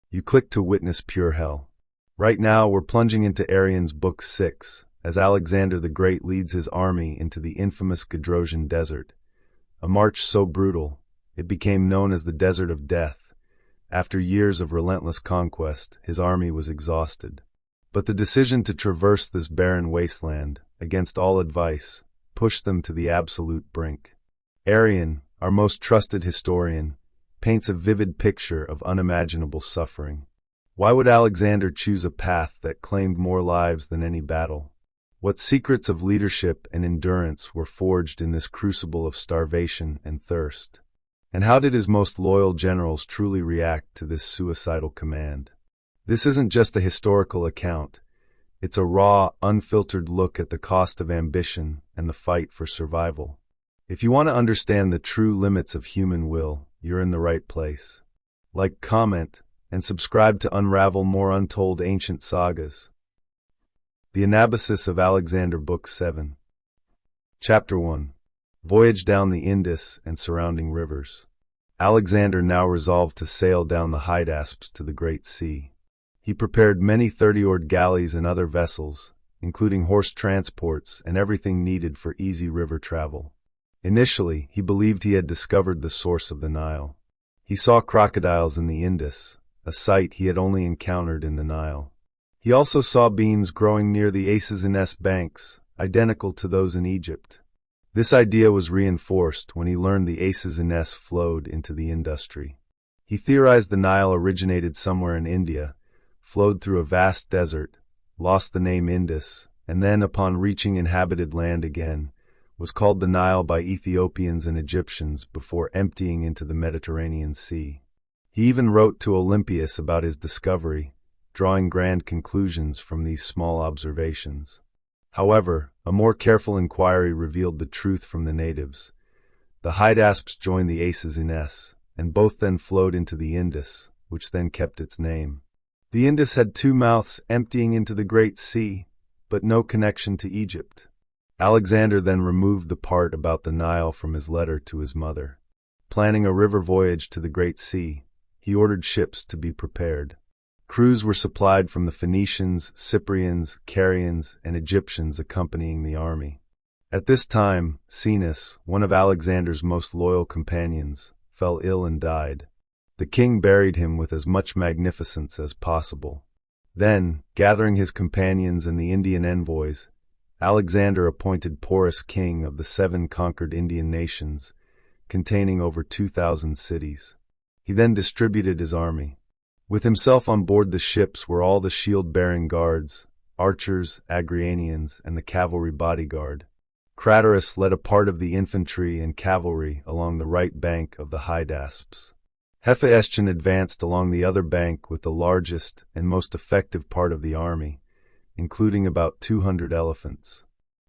You click to witness pure hell. Right now, we're plunging into Arrian's Book 6, as Alexander the Great leads his army into the infamous Gedrosian Desert, a march so brutal, it became known as the Desert of Death. After years of relentless conquest, his army was exhausted. But the decision to traverse this barren wasteland, against all advice, pushed them to the absolute brink. Arrian, our most trusted historian, paints a vivid picture of unimaginable suffering. Why would Alexander choose a path that claimed more lives than any battle? What secrets of leadership and endurance were forged in this crucible of starvation and thirst? And how did his most loyal generals truly react to this suicidal command? This isn't just a historical account. It's a raw, unfiltered look at the cost of ambition and the fight for survival. If you want to understand the true limits of human will, you're in the right place. Like, comment, and subscribe to unravel more untold ancient sagas. The Anabasis of Alexander, Book 7. Chapter 1. Voyage down the Indus and surrounding rivers. Alexander now resolved to sail down the Hydaspes to the Great Sea. He prepared many 30-oared galleys and other vessels, including horse transports and everything needed for easy river travel. Initially, he believed he had discovered the source of the Nile. He saw crocodiles in the Indus, a sight he had only encountered in the Nile. He also saw beans growing near the Anabasis banks, identical to those in Egypt. This idea was reinforced when he learned the Anabasis flowed into the Indus. He theorized the Nile originated somewhere in India, flowed through a vast desert, lost the name Indus, and then, upon reaching inhabited land again, was called the Nile by Ethiopians and Egyptians before emptying into the Mediterranean Sea. He even wrote to Olympias about his discovery, drawing grand conclusions from these small observations. However, a more careful inquiry revealed the truth from the natives. The Hydaspes joined the Anabasis, and both then flowed into the Indus, which then kept its name. The Indus had two mouths emptying into the Great Sea, but no connection to Egypt. Alexander then removed the part about the Nile from his letter to his mother. Planning a river voyage to the Great Sea, he ordered ships to be prepared. Crews were supplied from the Phoenicians, Cyprians, Carians, and Egyptians accompanying the army. At this time, Cenas, one of Alexander's most loyal companions, fell ill and died. The king buried him with as much magnificence as possible. Then, gathering his companions and the Indian envoys, Alexander appointed Porus king of the 7 conquered Indian nations, containing over 2,000 cities. He then distributed his army. With himself on board the ships were all the shield-bearing guards, archers, Agrianians, and the cavalry bodyguard. Craterus led a part of the infantry and cavalry along the right bank of the Hydaspes. Hephaestion advanced along the other bank with the largest and most effective part of the army, including about 200 elephants.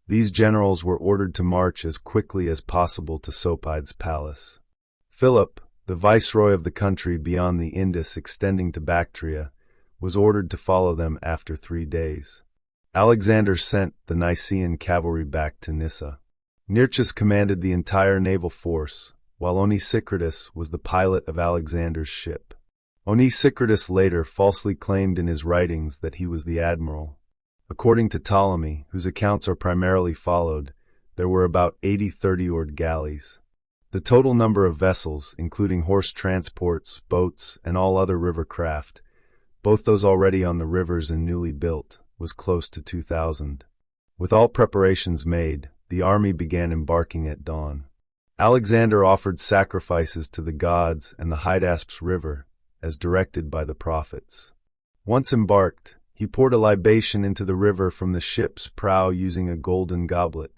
These generals were ordered to march as quickly as possible to Sopide's palace. Philip, the viceroy of the country beyond the Indus extending to Bactria, was ordered to follow them after 3 days. Alexander sent the Nicaean cavalry back to Nyssa. Nearchus commanded the entire naval force, while Onesicritus was the pilot of Alexander's ship. Onesicritus later falsely claimed in his writings that he was the admiral. According to Ptolemy, whose accounts are primarily followed, there were about 80 30-oared galleys. The total number of vessels, including horse transports, boats, and all other river craft, both those already on the rivers and newly built, was close to 2,000. With all preparations made, the army began embarking at dawn. Alexander offered sacrifices to the gods and the Hydaspes River, as directed by the prophets. Once embarked, he poured a libation into the river from the ship's prow using a golden goblet.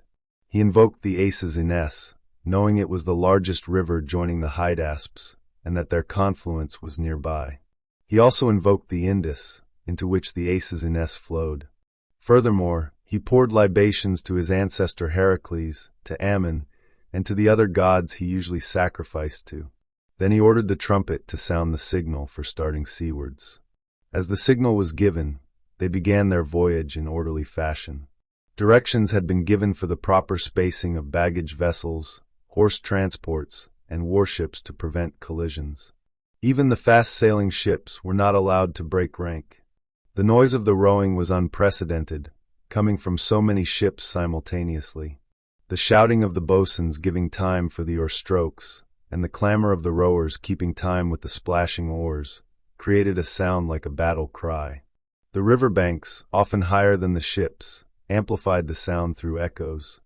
He invoked the Anabasis, knowing it was the largest river joining the Hydaspes, and that their confluence was nearby. He also invoked the Indus, into which the Anabasis flowed. Furthermore, he poured libations to his ancestor Heracles, to Ammon, and to the other gods he usually sacrificed to. Then he ordered the trumpet to sound the signal for starting seawards. As the signal was given, they began their voyage in orderly fashion. Directions had been given for the proper spacing of baggage vessels, horse transports, and warships to prevent collisions. Even the fast-sailing ships were not allowed to break rank. The noise of the rowing was unprecedented, coming from so many ships simultaneously. The shouting of the boatswains giving time for the oar strokes, and the clamor of the rowers keeping time with the splashing oars, created a sound like a battle cry. The riverbanks, often higher than the ships, amplified the sound through echoes.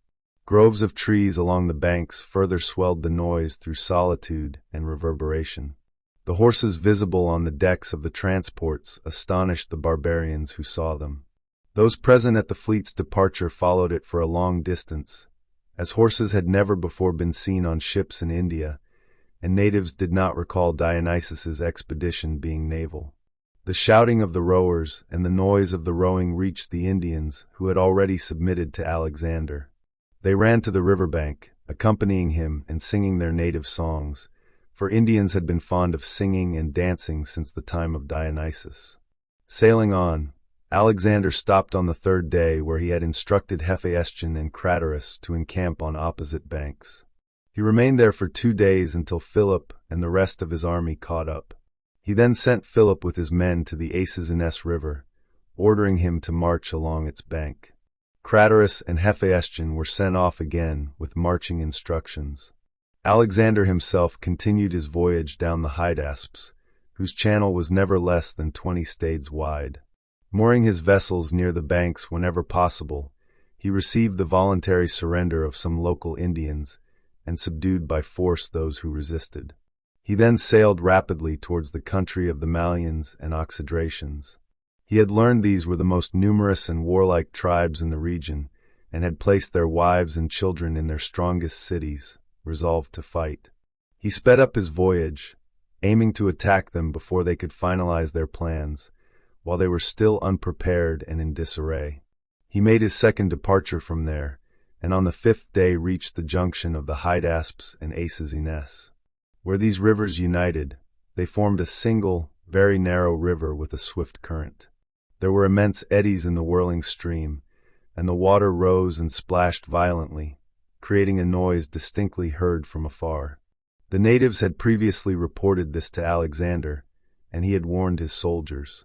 Groves of trees along the banks further swelled the noise through solitude and reverberation. The horses visible on the decks of the transports astonished the barbarians who saw them. Those present at the fleet's departure followed it for a long distance, as horses had never before been seen on ships in India, and natives did not recall Dionysus's expedition being naval. The shouting of the rowers and the noise of the rowing reached the Indians, who had already submitted to Alexander. They ran to the riverbank, accompanying him and singing their native songs, for Indians had been fond of singing and dancing since the time of Dionysus. Sailing on, Alexander stopped on the third day where he had instructed Hephaestion and Craterus to encamp on opposite banks. He remained there for 2 days until Philip and the rest of his army caught up. He then sent Philip with his men to the Aesis River, ordering him to march along its bank. Craterus and Hephaestion were sent off again with marching instructions. Alexander himself continued his voyage down the Hydaspes, whose channel was never less than 20 stades wide. Mooring his vessels near the banks whenever possible, he received the voluntary surrender of some local Indians and subdued by force those who resisted. He then sailed rapidly towards the country of the Mallians and Oxydracians. He had learned these were the most numerous and warlike tribes in the region, and had placed their wives and children in their strongest cities, resolved to fight. He sped up his voyage, aiming to attack them before they could finalize their plans, while they were still unprepared and in disarray. He made his second departure from there, and on the 5th day reached the junction of the Hydaspes and Aesis. Where these rivers united, they formed a single, very narrow river with a swift current. There were immense eddies in the whirling stream, and the water rose and splashed violently, creating a noise distinctly heard from afar. The natives had previously reported this to Alexander, and he had warned his soldiers.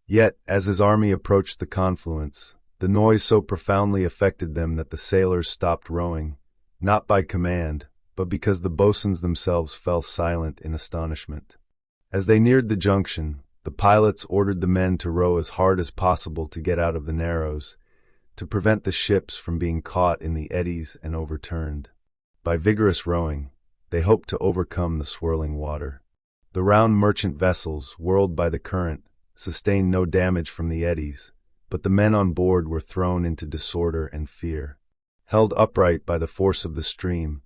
Yet, as his army approached the confluence, the noise so profoundly affected them that the sailors stopped rowing, not by command, but because the boatswains themselves fell silent in astonishment. As they neared the junction, the pilots ordered the men to row as hard as possible to get out of the narrows, to prevent the ships from being caught in the eddies and overturned. By vigorous rowing, they hoped to overcome the swirling water. The round merchant vessels, whirled by the current, sustained no damage from the eddies, but the men on board were thrown into disorder and fear. Held upright by the force of the stream,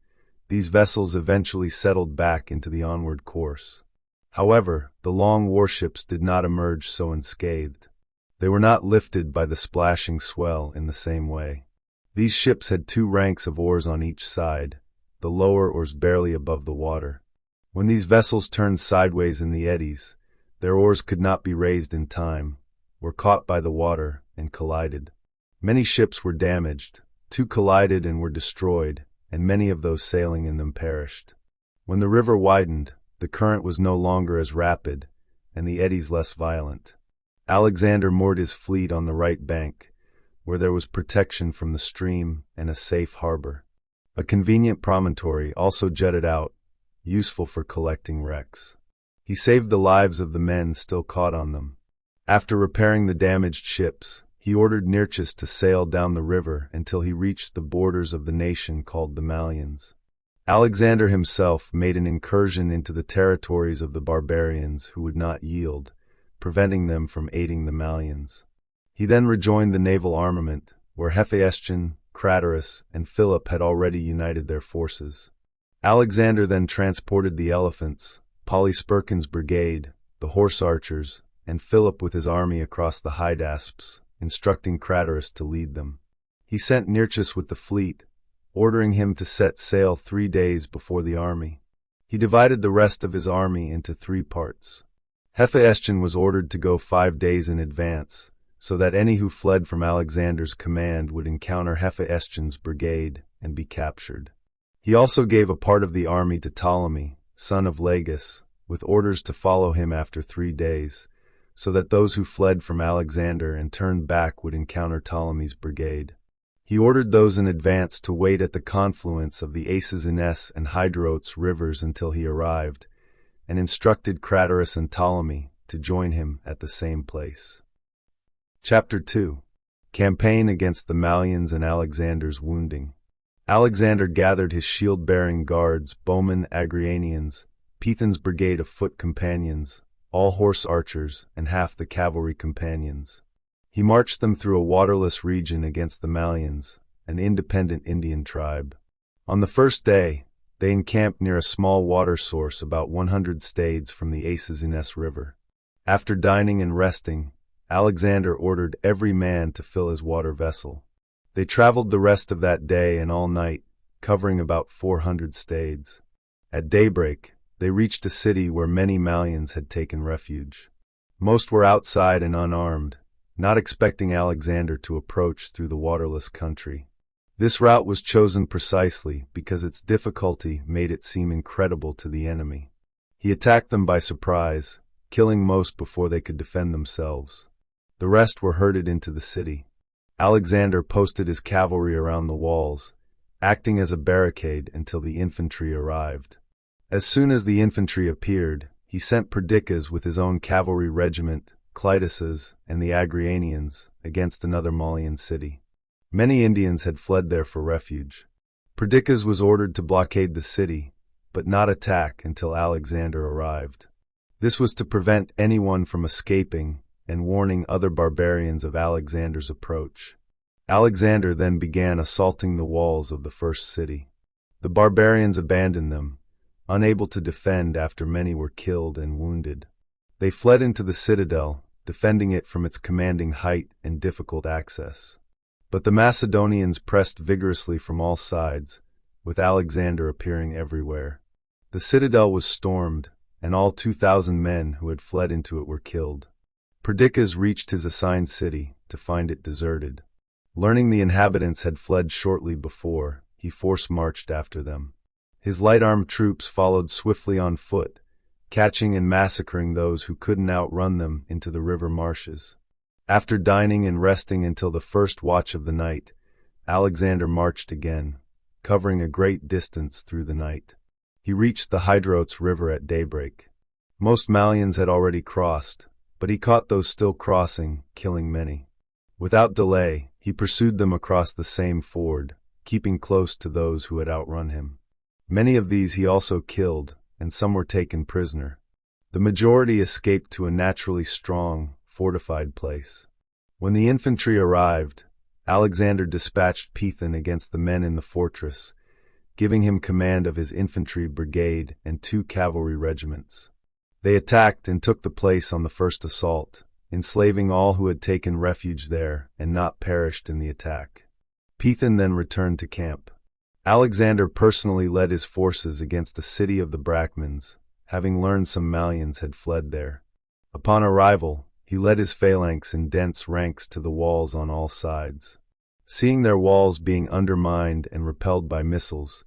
these vessels eventually settled back into the onward course. However, the long warships did not emerge so unscathed. They were not lifted by the splashing swell in the same way. These ships had 2 ranks of oars on each side, the lower oars barely above the water. When these vessels turned sideways in the eddies, their oars could not be raised in time, were caught by the water, and collided. Many ships were damaged, 2 collided and were destroyed, and many of those sailing in them perished. When the river widened, the current was no longer as rapid, and the eddies less violent. Alexander moored his fleet on the right bank, where there was protection from the stream and a safe harbor. A convenient promontory also jutted out, useful for collecting wrecks. He saved the lives of the men still caught on them. After repairing the damaged ships, he ordered Nearchus to sail down the river until he reached the borders of the nation called the Mallians. Alexander himself made an incursion into the territories of the barbarians who would not yield, preventing them from aiding the Mallians. He then rejoined the naval armament, where Hephaestion, Craterus, and Philip had already united their forces. Alexander then transported the elephants, Polysperchon's brigade, the horse archers, and Philip with his army across the Hydaspes, instructing Craterus to lead them. He sent Nearchus with the fleet, ordering him to set sail 3 days before the army. He divided the rest of his army into 3 parts. Hephaestion was ordered to go 5 days in advance, so that any who fled from Alexander's command would encounter Hephaestion's brigade and be captured. He also gave a part of the army to Ptolemy, son of Lagus, with orders to follow him after 3 days, so that those who fled from Alexander and turned back would encounter Ptolemy's brigade. He ordered those in advance to wait at the confluence of the Acesines and Hydrotes rivers until he arrived, and instructed Craterus and Ptolemy to join him at the same place. Chapter 2. Campaign against the Mallians and Alexander's wounding. Alexander gathered his shield-bearing guards, bowmen Agrianians, Pethan's brigade of foot companions, all horse archers, and half the cavalry companions. He marched them through a waterless region against the Mallians, an independent Indian tribe. On the first day, they encamped near a small water source about 100 stades from the Acesines River. After dining and resting, Alexander ordered every man to fill his water vessel. They traveled the rest of that day and all night, covering about 400 stades. At daybreak, they reached a city where many Mallians had taken refuge. Most were outside and unarmed, not expecting Alexander to approach through the waterless country. This route was chosen precisely because its difficulty made it seem incredible to the enemy. He attacked them by surprise, killing most before they could defend themselves. The rest were herded into the city. Alexander posted his cavalry around the walls, acting as a barricade until the infantry arrived. As soon as the infantry appeared, he sent Perdiccas with his own cavalry regiment, Clytus's, and the Agrianians, against another Mallian city. Many Indians had fled there for refuge. Perdiccas was ordered to blockade the city, but not attack until Alexander arrived. This was to prevent anyone from escaping and warning other barbarians of Alexander's approach. Alexander then began assaulting the walls of the first city. The barbarians abandoned them, unable to defend after many were killed and wounded. They fled into the citadel, defending it from its commanding height and difficult access. But the Macedonians pressed vigorously from all sides, with Alexander appearing everywhere. The citadel was stormed, and all 2,000 men who had fled into it were killed. Perdiccas reached his assigned city to find it deserted. Learning the inhabitants had fled shortly before, he force-marched after them. His light-armed troops followed swiftly on foot, catching and massacring those who couldn't outrun them into the river marshes. After dining and resting until the first watch of the night, Alexander marched again, covering a great distance through the night. He reached the Hydrotes River at daybreak. Most Mallians had already crossed, but he caught those still crossing, killing many. Without delay, he pursued them across the same ford, keeping close to those who had outrun him. Many of these he also killed, and some were taken prisoner. The majority escaped to a naturally strong, fortified place. When the infantry arrived, Alexander dispatched Pethan against the men in the fortress, giving him command of his infantry brigade and 2 cavalry regiments. They attacked and took the place on the first assault, enslaving all who had taken refuge there and not perished in the attack. Pethan then returned to camp. Alexander personally led his forces against the city of the Brachmans, having learned some Mallians had fled there. Upon arrival, he led his phalanx in dense ranks to the walls on all sides. Seeing their walls being undermined and repelled by missiles,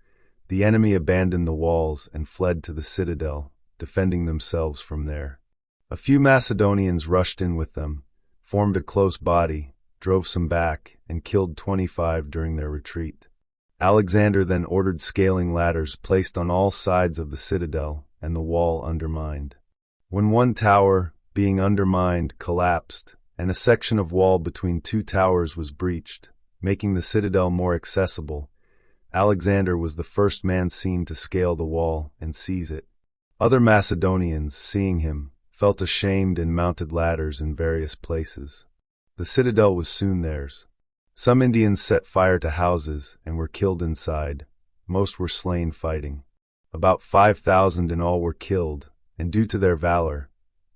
the enemy abandoned the walls and fled to the citadel, defending themselves from there. A few Macedonians rushed in with them, formed a close body, drove some back, and killed 25 during their retreat. Alexander then ordered scaling ladders placed on all sides of the citadel and the wall undermined. When one tower, being undermined, collapsed, and a section of wall between 2 towers was breached, making the citadel more accessible, Alexander was the first man seen to scale the wall and seize it. Other Macedonians, seeing him, felt ashamed and mounted ladders in various places. The citadel was soon theirs. Some Indians set fire to houses and were killed inside. Most were slain fighting. About 5,000 in all were killed, and due to their valor,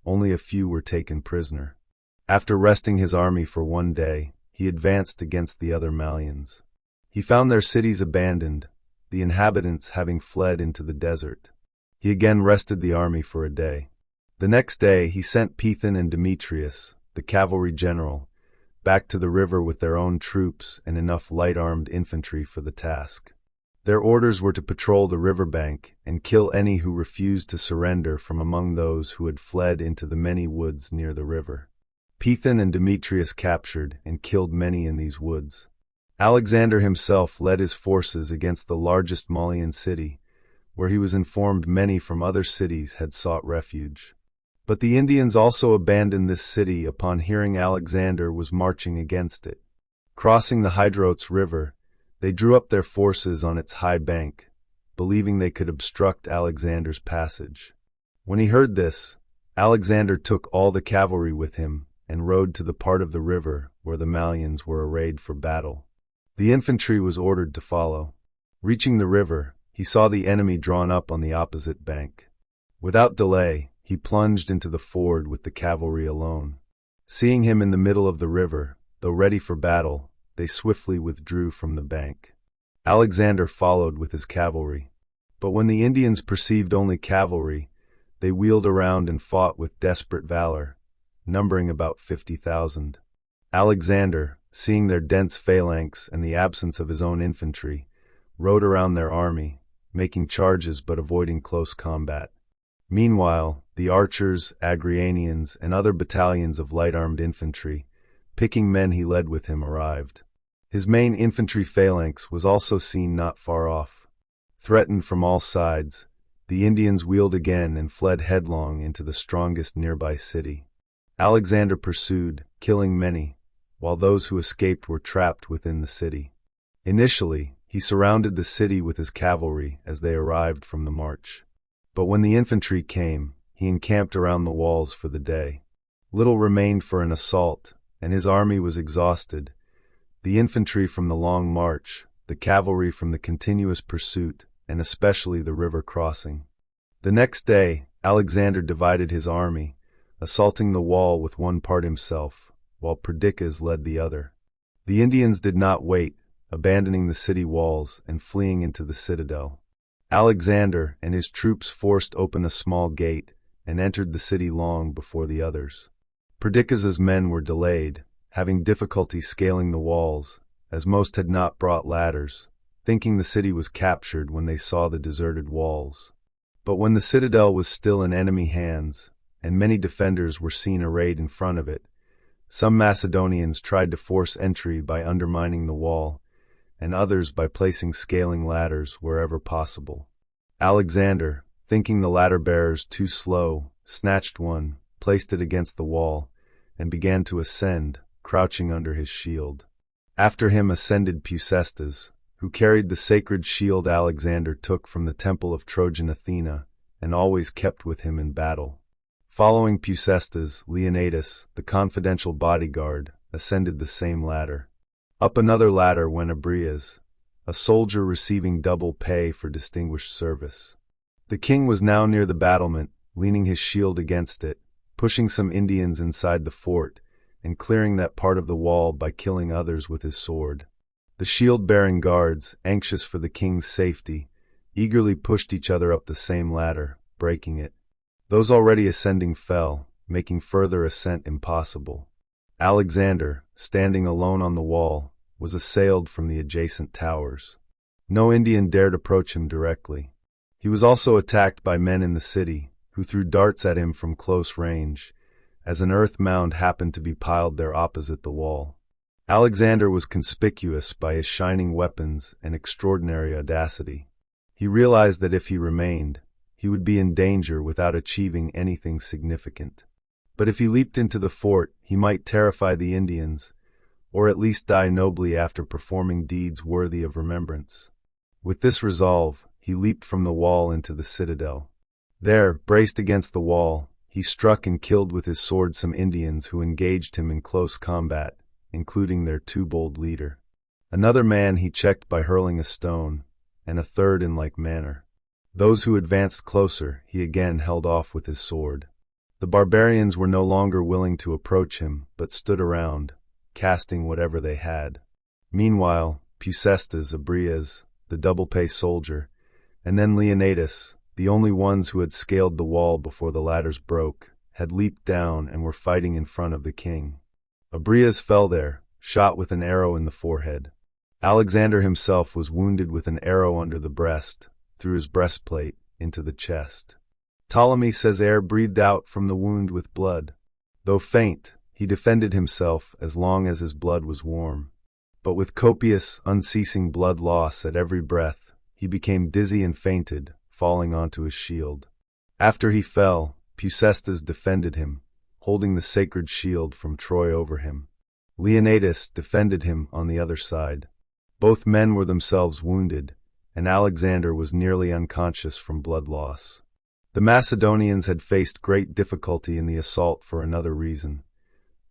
only a few were taken prisoner. After resting his army for 1 day, he advanced against the other Mallians. He found their cities abandoned, the inhabitants having fled into the desert. He again rested the army for a day. The next day he sent Pethan and Demetrius, the cavalry general, back to the river with their own troops and enough light-armed infantry for the task. Their orders were to patrol the riverbank and kill any who refused to surrender from among those who had fled into the many woods near the river. Pethan and Demetrius captured and killed many in these woods. Alexander himself led his forces against the largest Mallian city, where he was informed many from other cities had sought refuge. But the Indians also abandoned this city upon hearing Alexander was marching against it. Crossing the Hydrotes River, they drew up their forces on its high bank, believing they could obstruct Alexander's passage. When he heard this, Alexander took all the cavalry with him and rode to the part of the river where the Mallians were arrayed for battle. The infantry was ordered to follow. Reaching the river, he saw the enemy drawn up on the opposite bank. Without delay, he plunged into the ford with the cavalry alone. Seeing him in the middle of the river, though ready for battle, they swiftly withdrew from the bank. Alexander followed with his cavalry. But when the Indians perceived only cavalry, they wheeled around and fought with desperate valor, numbering about 50,000. Alexander, seeing their dense phalanx and the absence of his own infantry, rode around their army, making charges but avoiding close combat. Meanwhile, the archers, Agrianians, and other battalions of light-armed infantry, picking men he led with him, arrived. His main infantry phalanx was also seen not far off. Threatened from all sides, the Indians wheeled again and fled headlong into the strongest nearby city. Alexander pursued, killing many, while those who escaped were trapped within the city. Initially, he surrounded the city with his cavalry as they arrived from the march. But when the infantry came, he encamped around the walls for the day. Little remained for an assault, and his army was exhausted, the infantry from the long march, the cavalry from the continuous pursuit, and especially the river crossing. The next day, Alexander divided his army, assaulting the wall with one part himself, while Perdiccas led the other. The Indians did not wait, abandoning the city walls and fleeing into the citadel. Alexander and his troops forced open a small gate and entered the city long before the others. Perdiccas's men were delayed, having difficulty scaling the walls, as most had not brought ladders, thinking the city was captured when they saw the deserted walls. But when the citadel was still in enemy hands, and many defenders were seen arrayed in front of it, some Macedonians tried to force entry by undermining the wall, and others by placing scaling ladders wherever possible. Alexander, thinking the ladder-bearers too slow, snatched one, placed it against the wall, and began to ascend, crouching under his shield. After him ascended Pusestas, who carried the sacred shield Alexander took from the temple of Trojan Athena and always kept with him in battle. Following Pusestas, Leonidas, the confidential bodyguard, ascended the same ladder. Up another ladder went Abrias, a soldier receiving double pay for distinguished service. The king was now near the battlement, leaning his shield against it, pushing some Indians inside the fort, and clearing that part of the wall by killing others with his sword. The shield-bearing guards, anxious for the king's safety, eagerly pushed each other up the same ladder, breaking it. Those already ascending fell, making further ascent impossible. Alexander, standing alone on the wall, was assailed from the adjacent towers. No Indian dared approach him directly. He was also attacked by men in the city, who threw darts at him from close range, as an earth mound happened to be piled there opposite the wall. Alexander was conspicuous by his shining weapons and extraordinary audacity. He realized that if he remained, he would be in danger without achieving anything significant. But if he leaped into the fort, he might terrify the Indians, or at least die nobly after performing deeds worthy of remembrance. With this resolve, he leaped from the wall into the citadel. There, braced against the wall, he struck and killed with his sword some Indians who engaged him in close combat, including their too bold leader. Another man he checked by hurling a stone, and a third in like manner. Those who advanced closer he again held off with his sword. The barbarians were no longer willing to approach him, but stood around, casting whatever they had. Meanwhile, Pusestas, Abrias, the double-pay soldier, and then Leonidas, the only ones who had scaled the wall before the ladders broke, had leaped down and were fighting in front of the king. Abrias fell there, shot with an arrow in the forehead. Alexander himself was wounded with an arrow under the breast, through his breastplate, into the chest. Ptolemy says air breathed out from the wound with blood. Though faint, he defended himself as long as his blood was warm. But with copious, unceasing blood loss at every breath, he became dizzy and fainted, falling onto his shield. After he fell, Peucestes defended him, holding the sacred shield from Troy over him. Leonidas defended him on the other side. Both men were themselves wounded, and Alexander was nearly unconscious from blood loss. The Macedonians had faced great difficulty in the assault for another reason.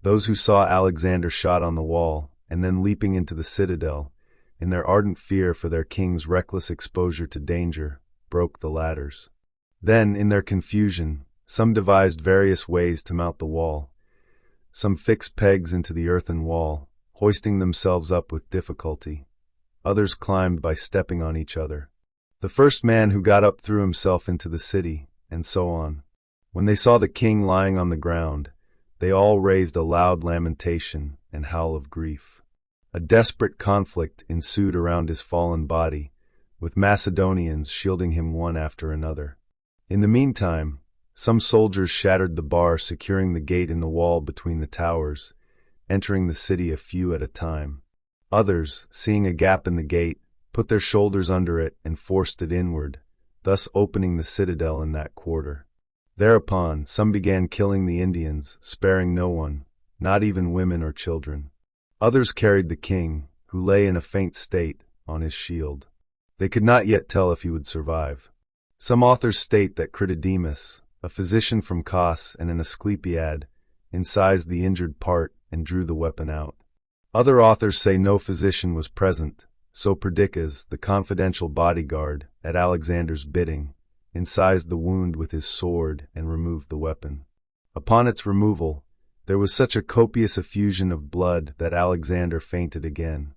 Those who saw Alexander shot on the wall, and then leaping into the citadel, in their ardent fear for their king's reckless exposure to danger, broke the ladders. Then, in their confusion, some devised various ways to mount the wall. Some fixed pegs into the earthen wall, hoisting themselves up with difficulty. Others climbed by stepping on each other. The first man who got up threw himself into the city, and so on. When they saw the king lying on the ground, they all raised a loud lamentation and howl of grief. A desperate conflict ensued around his fallen body, with Macedonians shielding him one after another. In the meantime, some soldiers shattered the bar securing the gate in the wall between the towers, entering the city a few at a time. Others, seeing a gap in the gate, put their shoulders under it and forced it inward, thus opening the citadel in that quarter. Thereupon, some began killing the Indians, sparing no one, not even women or children. Others carried the king, who lay in a faint state, on his shield. They could not yet tell if he would survive. Some authors state that Critidemus, a physician from Kos and an Asclepiad, incised the injured part and drew the weapon out. Other authors say no physician was present, so Perdiccas, the confidential bodyguard, at Alexander's bidding, incised the wound with his sword and removed the weapon. Upon its removal, there was such a copious effusion of blood that Alexander fainted again.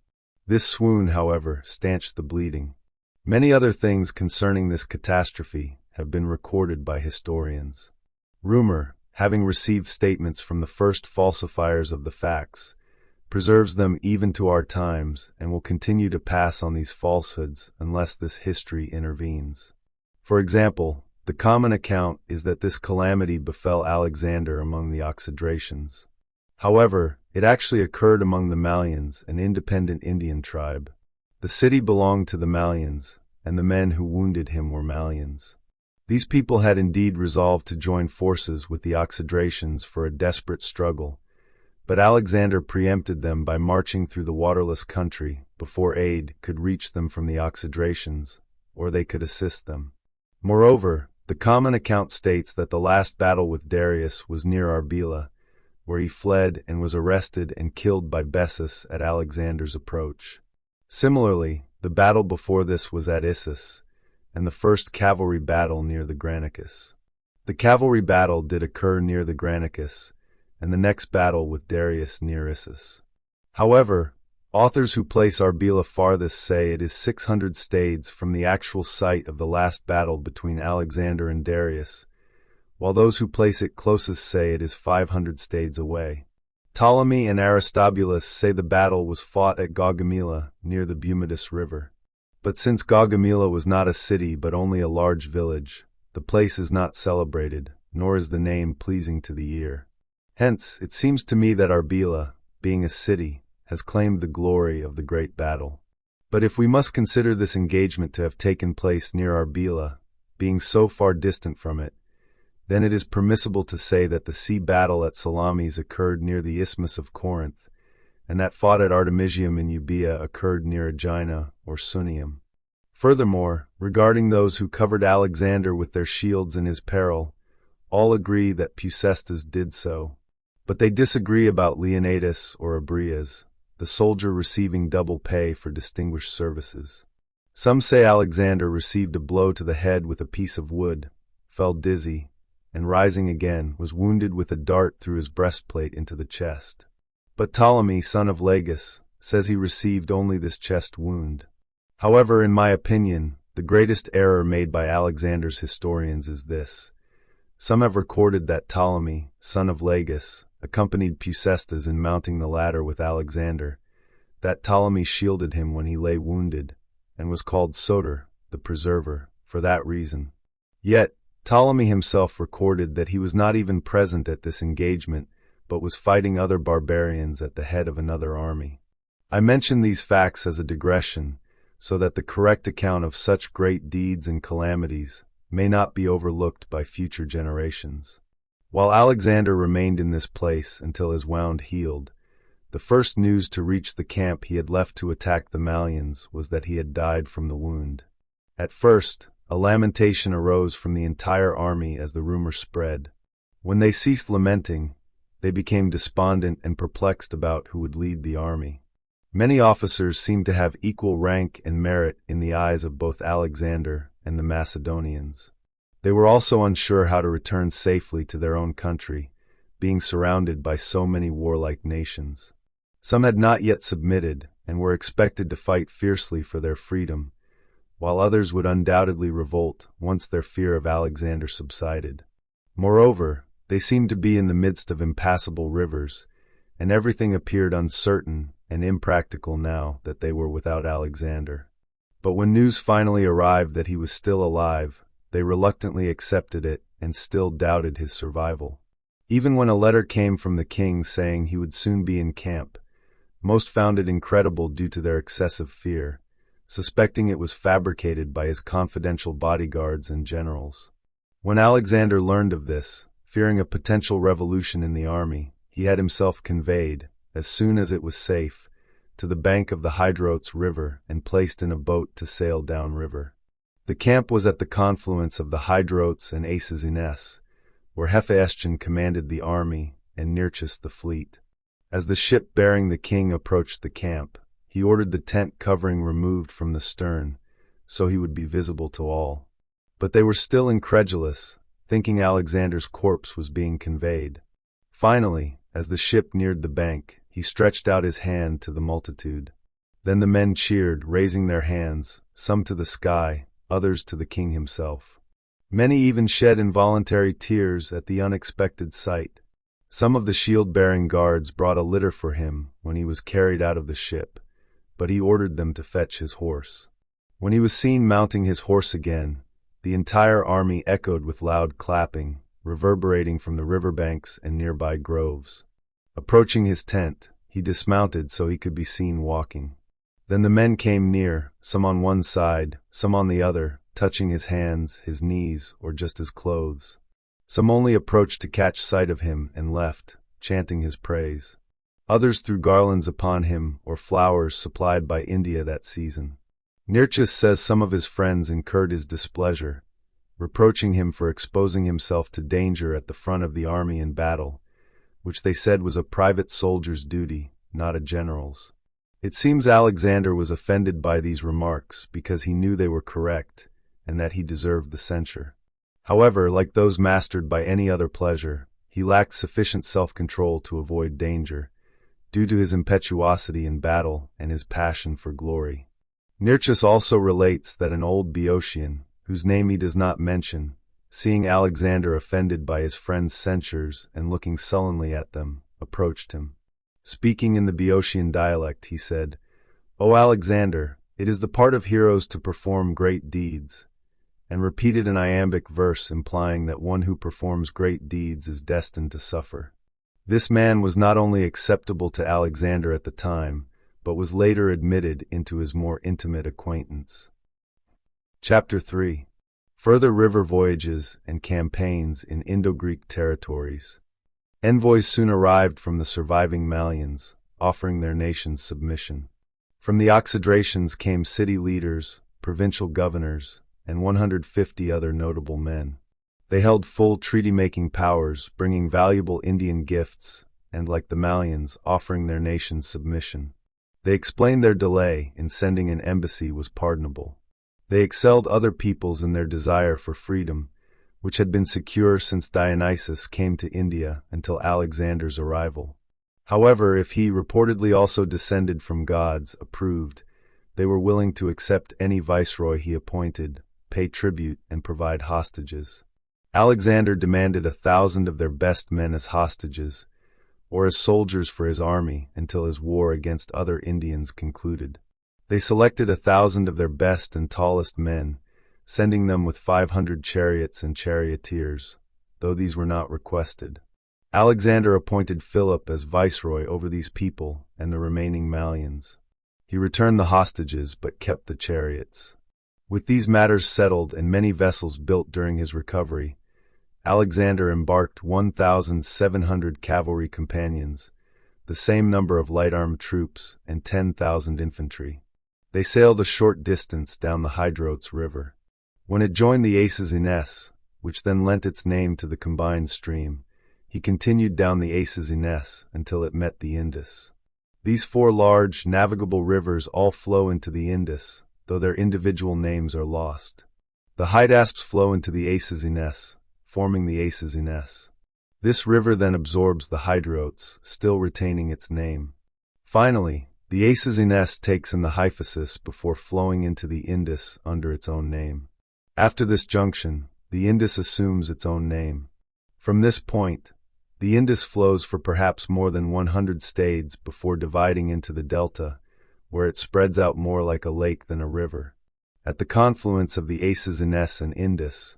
This swoon, however, stanched the bleeding. Many other things concerning this catastrophe have been recorded by historians. Rumor, having received statements from the first falsifiers of the facts, preserves them even to our times and will continue to pass on these falsehoods unless this history intervenes. For example, the common account is that this calamity befell Alexander among the Oxydracians. However, it actually occurred among the Mallians, an independent Indian tribe. The city belonged to the Mallians, and the men who wounded him were Mallians. These people had indeed resolved to join forces with the Oxydracians for a desperate struggle, but Alexander preempted them by marching through the waterless country before aid could reach them from the Oxydracians, or they could assist them. Moreover, the common account states that the last battle with Darius was near Arbela, where he fled and was arrested and killed by Bessus at Alexander's approach. Similarly, the battle before this was at Issus, and the first cavalry battle near the Granicus. The cavalry battle did occur near the Granicus, and the next battle with Darius near Issus. However, authors who place Arbela farthest say it is 600 stades from the actual site of the last battle between Alexander and Darius, while those who place it closest say it is 500 stades away. Ptolemy and Aristobulus say the battle was fought at Gaugamela near the Bumidus River. But since Gaugamela was not a city but only a large village, the place is not celebrated, nor is the name pleasing to the ear. Hence, it seems to me that Arbela, being a city, has claimed the glory of the great battle. But if we must consider this engagement to have taken place near Arbela, being so far distant from it, then it is permissible to say that the sea battle at Salamis occurred near the Isthmus of Corinth, and that fought at Artemisium in Euboea occurred near Aegina or Sunium. Furthermore, regarding those who covered Alexander with their shields in his peril, all agree that Peucestes did so. But they disagree about Leonidas or Abrias, the soldier receiving double pay for distinguished services. Some say Alexander received a blow to the head with a piece of wood, fell dizzy, and rising again, was wounded with a dart through his breastplate into the chest. But Ptolemy, son of Lagus, says he received only this chest wound. However, in my opinion, the greatest error made by Alexander's historians is this. Some have recorded that Ptolemy, son of Lagus, accompanied Peucestes in mounting the ladder with Alexander, that Ptolemy shielded him when he lay wounded, and was called Soter, the Preserver, for that reason. Yet, Ptolemy himself recorded that he was not even present at this engagement, but was fighting other barbarians at the head of another army. I mention these facts as a digression, so that the correct account of such great deeds and calamities may not be overlooked by future generations. While Alexander remained in this place until his wound healed, the first news to reach the camp he had left to attack the Mallians was that he had died from the wound. At first, a lamentation arose from the entire army as the rumor spread. When they ceased lamenting, they became despondent and perplexed about who would lead the army. Many officers seemed to have equal rank and merit in the eyes of both Alexander and the Macedonians. They were also unsure how to return safely to their own country, being surrounded by so many warlike nations. Some had not yet submitted and were expected to fight fiercely for their freedom, while others would undoubtedly revolt once their fear of Alexander subsided. Moreover, they seemed to be in the midst of impassable rivers, and everything appeared uncertain and impractical now that they were without Alexander. But when news finally arrived that he was still alive, they reluctantly accepted it and still doubted his survival. Even when a letter came from the king saying he would soon be in camp, most found it incredible due to their excessive fear, suspecting it was fabricated by his confidential bodyguards and generals. When Alexander learned of this, fearing a potential revolution in the army, he had himself conveyed, as soon as it was safe, to the bank of the Hydrotes River and placed in a boat to sail downriver. The camp was at the confluence of the Hydrotes and Acesines, where Hephaestion commanded the army and Nearchus the fleet. As the ship bearing the king approached the camp, he ordered the tent covering removed from the stern, so he would be visible to all. But they were still incredulous, thinking Alexander's corpse was being conveyed. Finally, as the ship neared the bank, he stretched out his hand to the multitude. Then the men cheered, raising their hands, some to the sky, others to the king himself. Many even shed involuntary tears at the unexpected sight. Some of the shield-bearing guards brought a litter for him when he was carried out of the ship, but he ordered them to fetch his horse. When he was seen mounting his horse again, the entire army echoed with loud clapping, reverberating from the riverbanks and nearby groves. Approaching his tent, he dismounted so he could be seen walking. Then the men came near, some on one side, some on the other, touching his hands, his knees, or just his clothes. Some only approached to catch sight of him and left, chanting his praise. Others threw garlands upon him or flowers supplied by India that season. Nearchus says some of his friends incurred his displeasure, reproaching him for exposing himself to danger at the front of the army in battle, which they said was a private soldier's duty, not a general's. It seems Alexander was offended by these remarks because he knew they were correct and that he deserved the censure. However, like those mastered by any other pleasure, he lacked sufficient self-control to avoid danger, due to his impetuosity in battle and his passion for glory. Nearchus also relates that an old Boeotian, whose name he does not mention, seeing Alexander offended by his friends' censures and looking sullenly at them, approached him. Speaking in the Boeotian dialect, he said, "O Alexander, it is the part of heroes to perform great deeds," and repeated an iambic verse implying that one who performs great deeds is destined to suffer. This man was not only acceptable to Alexander at the time, but was later admitted into his more intimate acquaintance. Chapter 3. Further river voyages and campaigns in Indo-Greek territories. Envoys soon arrived from the surviving Mallians, offering their nation's submission. From the Oxydracians came city leaders, provincial governors, and 150 other notable men. They held full treaty-making powers, bringing valuable Indian gifts, and, like the Mallians, offering their nation's submission. They explained their delay in sending an embassy was pardonable. They excelled other peoples in their desire for freedom, which had been secure since Dionysus came to India until Alexander's arrival. However, if he reportedly also descended from gods, approved, they were willing to accept any viceroy he appointed, pay tribute, and provide hostages. Alexander demanded 1,000 of their best men as hostages, or as soldiers for his army until his war against other Indians concluded. They selected 1,000 of their best and tallest men, sending them with 500 chariots and charioteers, though these were not requested. Alexander appointed Philip as viceroy over these people and the remaining Mallians. He returned the hostages but kept the chariots. With these matters settled and many vessels built during his recovery, Alexander embarked 1,700 cavalry companions, the same number of light-armed troops, and 10,000 infantry. They sailed a short distance down the Hydrotes River. When it joined the Acis Ines, which then lent its name to the combined stream, he continued down the Acis Ines until it met the Indus. These 4 large, navigable rivers all flow into the Indus, though their individual names are lost. The Hydasps flow into the Acis Ines, forming the Acis Ines. This river then absorbs the Hydrotes, still retaining its name. Finally, the Acis Ines takes in the Hyphasis before flowing into the Indus under its own name. After this junction, the Indus assumes its own name. From this point, the Indus flows for perhaps more than 100 stades before dividing into the delta, where it spreads out more like a lake than a river. At the confluence of the Acis Ines and Indus,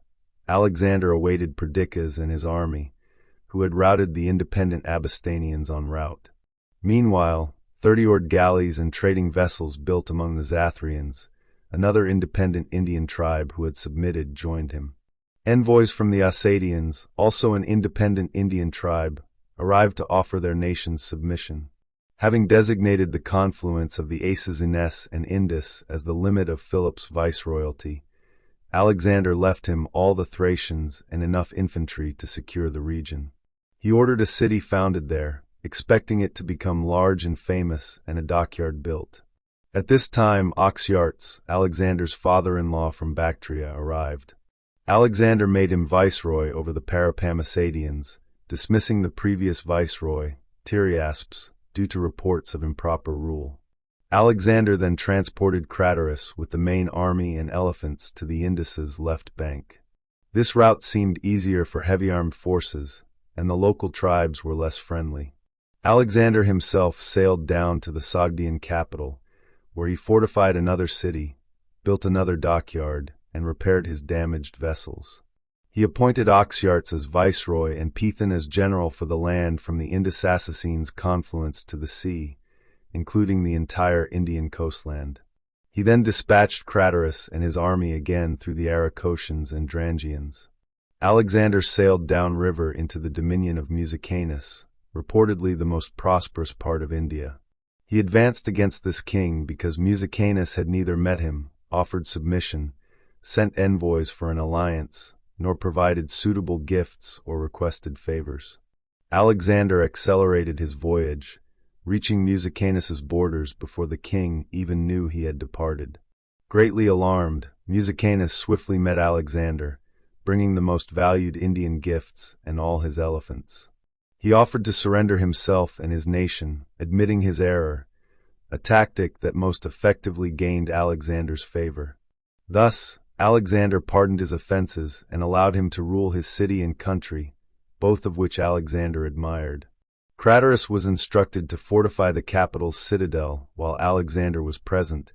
Alexander awaited Perdiccas and his army, who had routed the independent Abystanians en route. Meanwhile, 30-oared galleys and trading vessels built among the Zathrians, another independent Indian tribe who had submitted, joined him. Envoys from the Assadians, also an independent Indian tribe, arrived to offer their nation's submission. Having designated the confluence of the Acis Ines and Indus as the limit of Philip's viceroyalty, Alexander left him all the Thracians and enough infantry to secure the region. He ordered a city founded there, expecting it to become large and famous and a dockyard built. At this time Oxyartes, Alexander's father-in-law from Bactria, arrived. Alexander made him viceroy over the Parapamessadians, dismissing the previous viceroy, Tiriasps, due to reports of improper rule. Alexander then transported Craterus with the main army and elephants to the Indus's left bank. This route seemed easier for heavy-armed forces, and the local tribes were less friendly. Alexander himself sailed down to the Sogdian capital, where he fortified another city, built another dockyard, and repaired his damaged vessels. He appointed Oxyartes as viceroy and Pethan as general for the land from the Indus-Assassines' confluence to the sea, including the entire Indian coastland. He then dispatched Craterus and his army again through the Aracocians and Drangians. Alexander sailed downriver into the dominion of Musicanus, reportedly the most prosperous part of India. He advanced against this king because Musicanus had neither met him, offered submission, sent envoys for an alliance, nor provided suitable gifts or requested favors. Alexander accelerated his voyage, reaching Musicanus's borders before the king even knew he had departed. Greatly alarmed, Musicanus swiftly met Alexander, bringing the most valued Indian gifts and all his elephants. He offered to surrender himself and his nation, admitting his error, a tactic that most effectively gained Alexander's favor. Thus, Alexander pardoned his offenses and allowed him to rule his city and country, both of which Alexander admired. Craterus was instructed to fortify the capital's citadel while Alexander was present,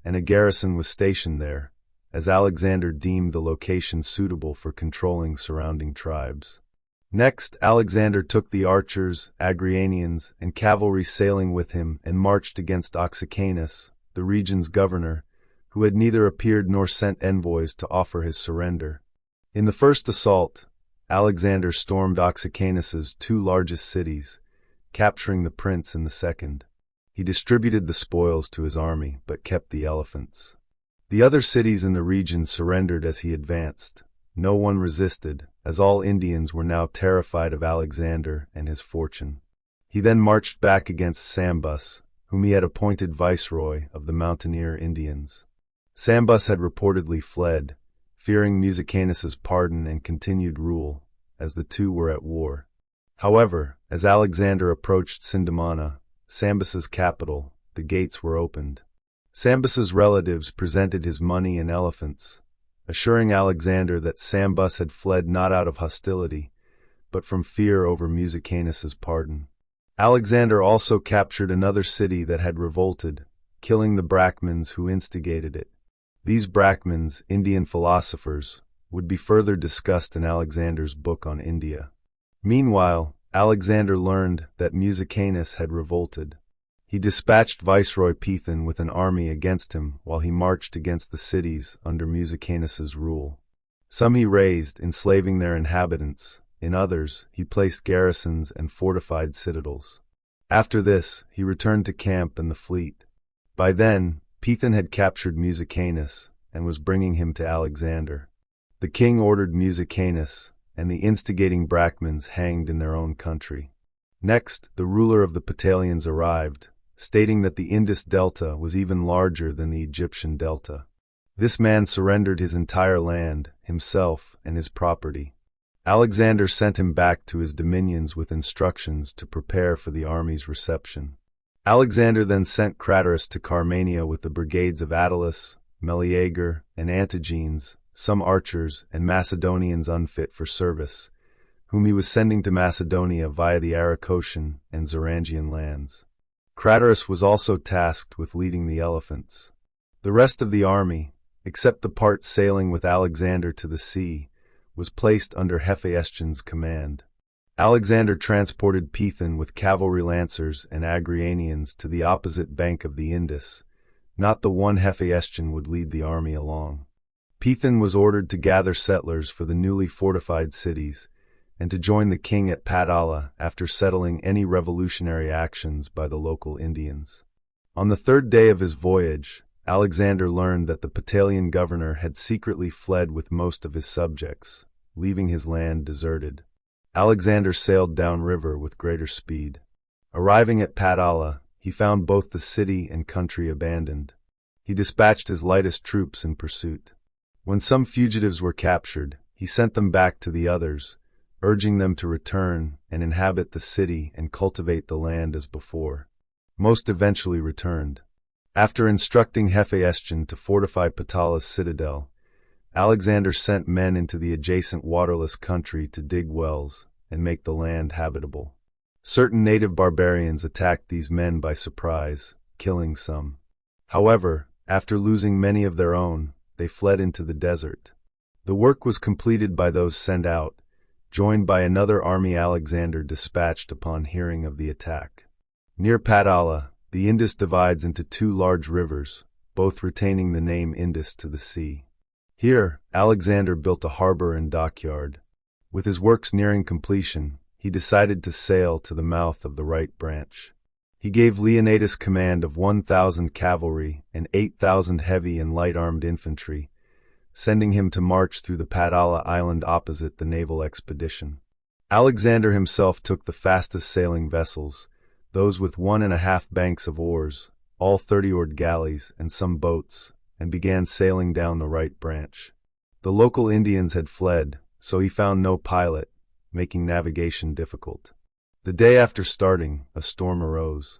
and a garrison was stationed there, as Alexander deemed the location suitable for controlling surrounding tribes. Next, Alexander took the archers, Agrianians, and cavalry sailing with him and marched against Oxycanus, the region's governor, who had neither appeared nor sent envoys to offer his surrender. In the first assault, Alexander stormed Oxycanus's 2 largest cities, capturing the prince in the second. He distributed the spoils to his army, but kept the elephants. The other cities in the region surrendered as he advanced. No one resisted, as all Indians were now terrified of Alexander and his fortune. He then marched back against Sambus, whom he had appointed viceroy of the Mountaineer Indians. Sambus had reportedly fled, fearing Musicanus's pardon and continued rule, as the two were at war. However, as Alexander approached Sindamana, Sambus's capital, the gates were opened. Sambus's relatives presented his money and elephants, assuring Alexander that Sambus had fled not out of hostility, but from fear over Musicanus's pardon. Alexander also captured another city that had revolted, killing the Brahmins who instigated it. These Brahmins, Indian philosophers, would be further discussed in Alexander's book on India. Meanwhile, Alexander learned that Musicanus had revolted. He dispatched Viceroy Pethan with an army against him while he marched against the cities under Musicanus's rule. Some he razed, enslaving their inhabitants. In others, he placed garrisons and fortified citadels. After this, he returned to camp and the fleet. By then, Pethan had captured Musicanus and was bringing him to Alexander. The king ordered Musicanus and the instigating Brahmins hanged in their own country. Next, the ruler of the Patalians arrived, stating that the Indus Delta was even larger than the Egyptian Delta. This man surrendered his entire land, himself, and his property. Alexander sent him back to his dominions with instructions to prepare for the army's reception. Alexander then sent Craterus to Carmania with the brigades of Attalus, Meleager, and Antigenes, some archers and Macedonians unfit for service, whom he was sending to Macedonia via the Aracocian and Zorangian lands. Craterus was also tasked with leading the elephants. The rest of the army, except the part sailing with Alexander to the sea, was placed under Hephaestion's command. Alexander transported Pethan with cavalry lancers and Agrianians to the opposite bank of the Indus. Not the one Hephaestion would lead the army along. Pethan was ordered to gather settlers for the newly fortified cities and to join the king at Padala after settling any revolutionary actions by the local Indians. On the third day of his voyage, Alexander learned that the Patalian governor had secretly fled with most of his subjects, leaving his land deserted. Alexander sailed downriver with greater speed. Arriving at Padala, he found both the city and country abandoned. He dispatched his lightest troops in pursuit. When some fugitives were captured, he sent them back to the others, urging them to return and inhabit the city and cultivate the land as before. Most eventually returned. After instructing Hephaestion to fortify Patala's citadel, Alexander sent men into the adjacent waterless country to dig wells and make the land habitable. Certain native barbarians attacked these men by surprise, killing some. However, after losing many of their own, they fled into the desert. The work was completed by those sent out, joined by another army Alexander dispatched upon hearing of the attack. Near Padala, the Indus divides into two large rivers, both retaining the name Indus to the sea. Here, Alexander built a harbor and dockyard. With his works nearing completion, he decided to sail to the mouth of the right branch. He gave Leonidas command of 1,000 cavalry and 8,000 heavy and light-armed infantry, sending him to march through the Padala island opposite the naval expedition. Alexander himself took the fastest-sailing vessels, those with 1.5 banks of oars, all 30-oared galleys, and some boats, and began sailing down the right branch. The local Indians had fled, so he found no pilot, making navigation difficult. The day after starting, a storm arose.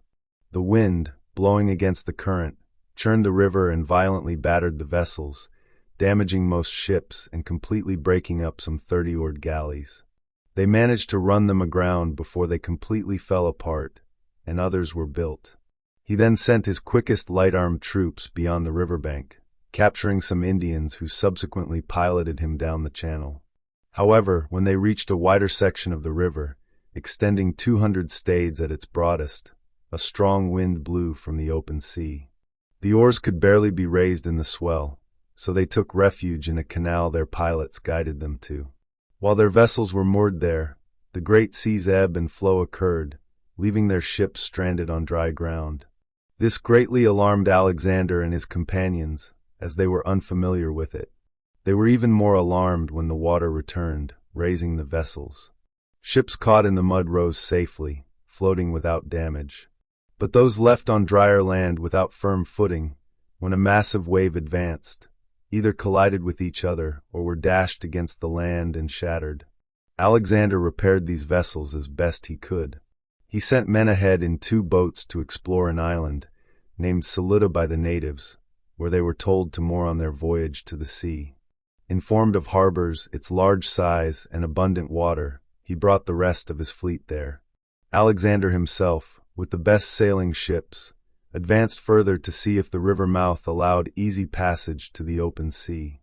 The wind, blowing against the current, churned the river and violently battered the vessels, damaging most ships and completely breaking up some 30-oared galleys. They managed to run them aground before they completely fell apart, and others were built. He then sent his quickest light-armed troops beyond the riverbank, capturing some Indians who subsequently piloted him down the channel. However, when they reached a wider section of the river, extending 200 stades at its broadest, a strong wind blew from the open sea. The oars could barely be raised in the swell, so they took refuge in a canal their pilots guided them to. While their vessels were moored there, the great sea's ebb and flow occurred, leaving their ships stranded on dry ground. This greatly alarmed Alexander and his companions, as they were unfamiliar with it. They were even more alarmed when the water returned, raising the vessels. Ships caught in the mud rose safely, floating without damage. But those left on drier land without firm footing, when a massive wave advanced, either collided with each other or were dashed against the land and shattered. Alexander repaired these vessels as best he could. He sent men ahead in 2 boats to explore an island, named Saluda by the natives, where they were told to moor on their voyage to the sea. Informed of harbors, its large size, and abundant water, he brought the rest of his fleet there. Alexander himself, with the best sailing ships, advanced further to see if the river mouth allowed easy passage to the open sea.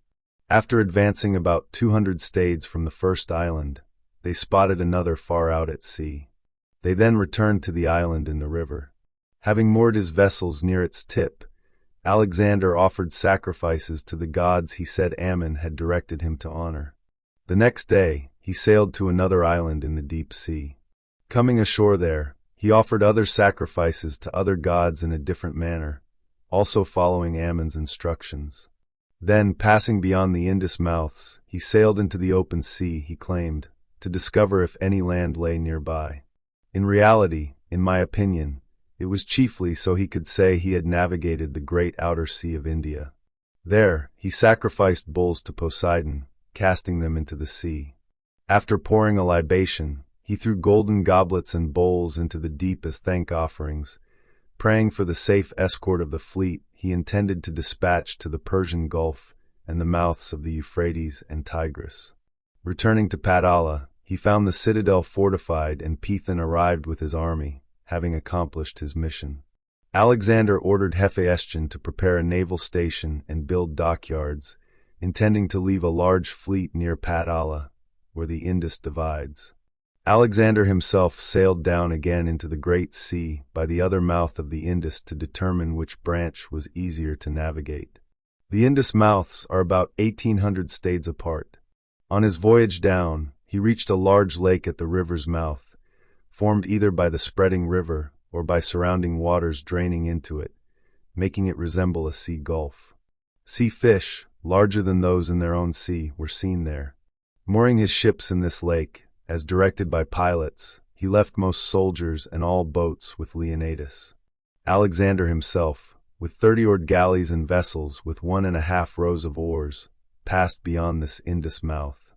After advancing about 200 stades from the first island, they spotted another far out at sea. They then returned to the island in the river. Having moored his vessels near its tip, Alexander offered sacrifices to the gods he said Ammon had directed him to honor. The next day, he sailed to another island in the deep sea. Coming ashore there, he offered other sacrifices to other gods in a different manner, also following Ammon's instructions. Then, passing beyond the Indus mouths, he sailed into the open sea, he claimed, to discover if any land lay nearby. In reality, in my opinion, it was chiefly so he could say he had navigated the great outer sea of India. There, he sacrificed bulls to Poseidon, casting them into the sea. After pouring a libation, he threw golden goblets and bowls into the deep as thank offerings, praying for the safe escort of the fleet he intended to dispatch to the Persian Gulf and the mouths of the Euphrates and Tigris. Returning to Padala, he found the citadel fortified and Pethan arrived with his army, having accomplished his mission. Alexander ordered Hephaestion to prepare a naval station and build dockyards, intending to leave a large fleet near Padala, where the Indus divides. Alexander himself sailed down again into the Great Sea by the other mouth of the Indus to determine which branch was easier to navigate. The Indus mouths are about 1,800 stades apart. On his voyage down, he reached a large lake at the river's mouth, formed either by the spreading river or by surrounding waters draining into it, making it resemble a sea gulf. Sea fish, larger than those in their own sea, were seen there. Mooring his ships in this lake, as directed by pilots, he left most soldiers and all boats with Leonidas. Alexander himself, with 30 oared galleys and vessels with 1.5 rows of oars, passed beyond this Indus mouth.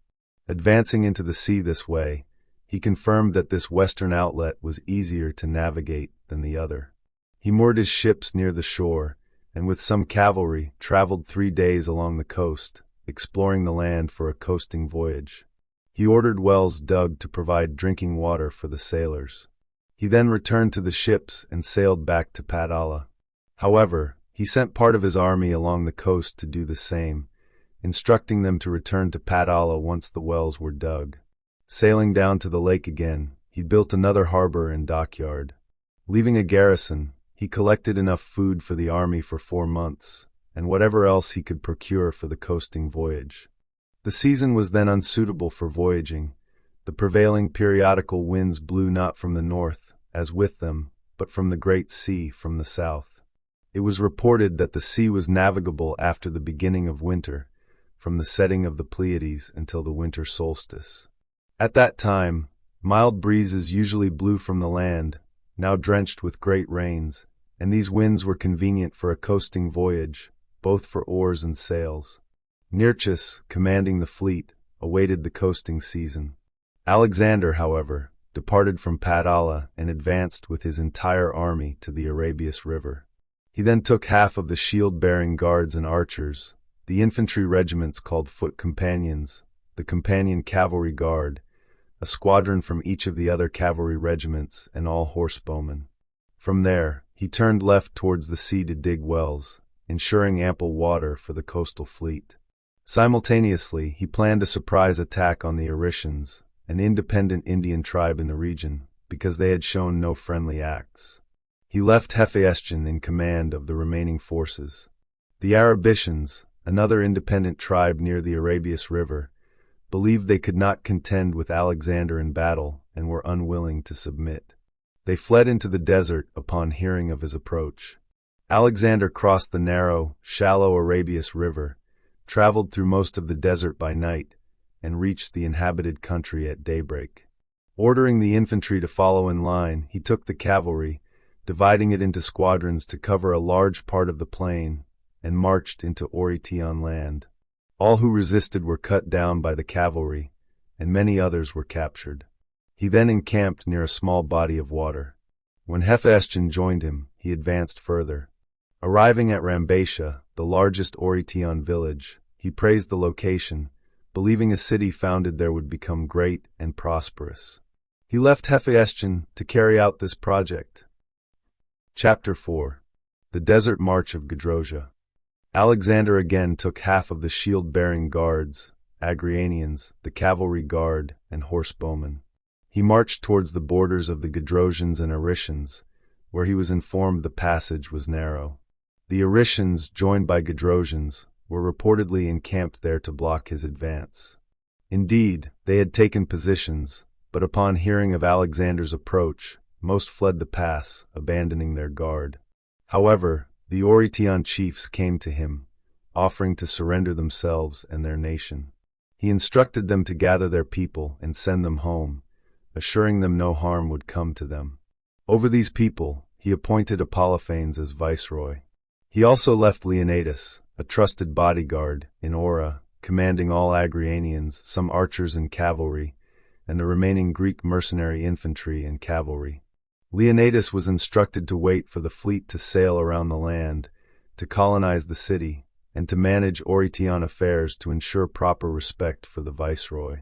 Advancing into the sea this way, he confirmed that this western outlet was easier to navigate than the other. He moored his ships near the shore, and with some cavalry traveled 3 days along the coast, exploring the land for a coasting voyage. He ordered wells dug to provide drinking water for the sailors. He then returned to the ships and sailed back to Padala. However, he sent part of his army along the coast to do the same, instructing them to return to Padala once the wells were dug. Sailing down to the lake again, he built another harbor and dockyard. Leaving a garrison, he collected enough food for the army for 4 months, and whatever else he could procure for the coasting voyage. The season was then unsuitable for voyaging. The prevailing periodical winds blew not from the north, as with them, but from the Great Sea from the south. It was reported that the sea was navigable after the beginning of winter, from the setting of the Pleiades until the winter solstice. At that time, mild breezes usually blew from the land, now drenched with great rains, and these winds were convenient for a coasting voyage, both for oars and sails. Nearchus, commanding the fleet, awaited the coasting season. Alexander, however, departed from Padala and advanced with his entire army to the Arabius River. He then took half of the shield-bearing guards and archers, the infantry regiments called foot companions, the companion cavalry guard, a squadron from each of the other cavalry regiments, and all horse bowmen. From there, he turned left towards the sea to dig wells, ensuring ample water for the coastal fleet. Simultaneously, he planned a surprise attack on the Aricians, an independent Indian tribe in the region, because they had shown no friendly acts. He left Hephaestion in command of the remaining forces. The Arabicians, another independent tribe near the Arabius River, believed they could not contend with Alexander in battle and were unwilling to submit. They fled into the desert upon hearing of his approach. Alexander crossed the narrow, shallow Arabius River, traveled through most of the desert by night, and reached the inhabited country at daybreak. Ordering the infantry to follow in line, he took the cavalry, dividing it into squadrons to cover a large part of the plain, and marched into Oriti on land. All who resisted were cut down by the cavalry, and many others were captured. He then encamped near a small body of water. When Hephaestion joined him, he advanced further. Arriving at Rambatia, the largest Orition village, he praised the location, believing a city founded there would become great and prosperous. He left Hephaestion to carry out this project. Chapter 4. The Desert March of Gedrosia. Alexander again took half of the shield-bearing guards, Agrianians, the cavalry guard, and horse bowmen. He marched towards the borders of the Gedrosians and Aricians, where he was informed the passage was narrow. The Aricians, joined by Gedrosians, were reportedly encamped there to block his advance. Indeed, they had taken positions, but upon hearing of Alexander's approach, most fled the pass, abandoning their guard. However, the Oretion chiefs came to him, offering to surrender themselves and their nation. He instructed them to gather their people and send them home, assuring them no harm would come to them. Over these people, he appointed Apollophanes as viceroy. He also left Leonidas, a trusted bodyguard, in Ora, commanding all Agrianians, some archers and cavalry, and the remaining Greek mercenary infantry and cavalry. Leonidas was instructed to wait for the fleet to sail around the land, to colonize the city, and to manage Oretion affairs to ensure proper respect for the viceroy.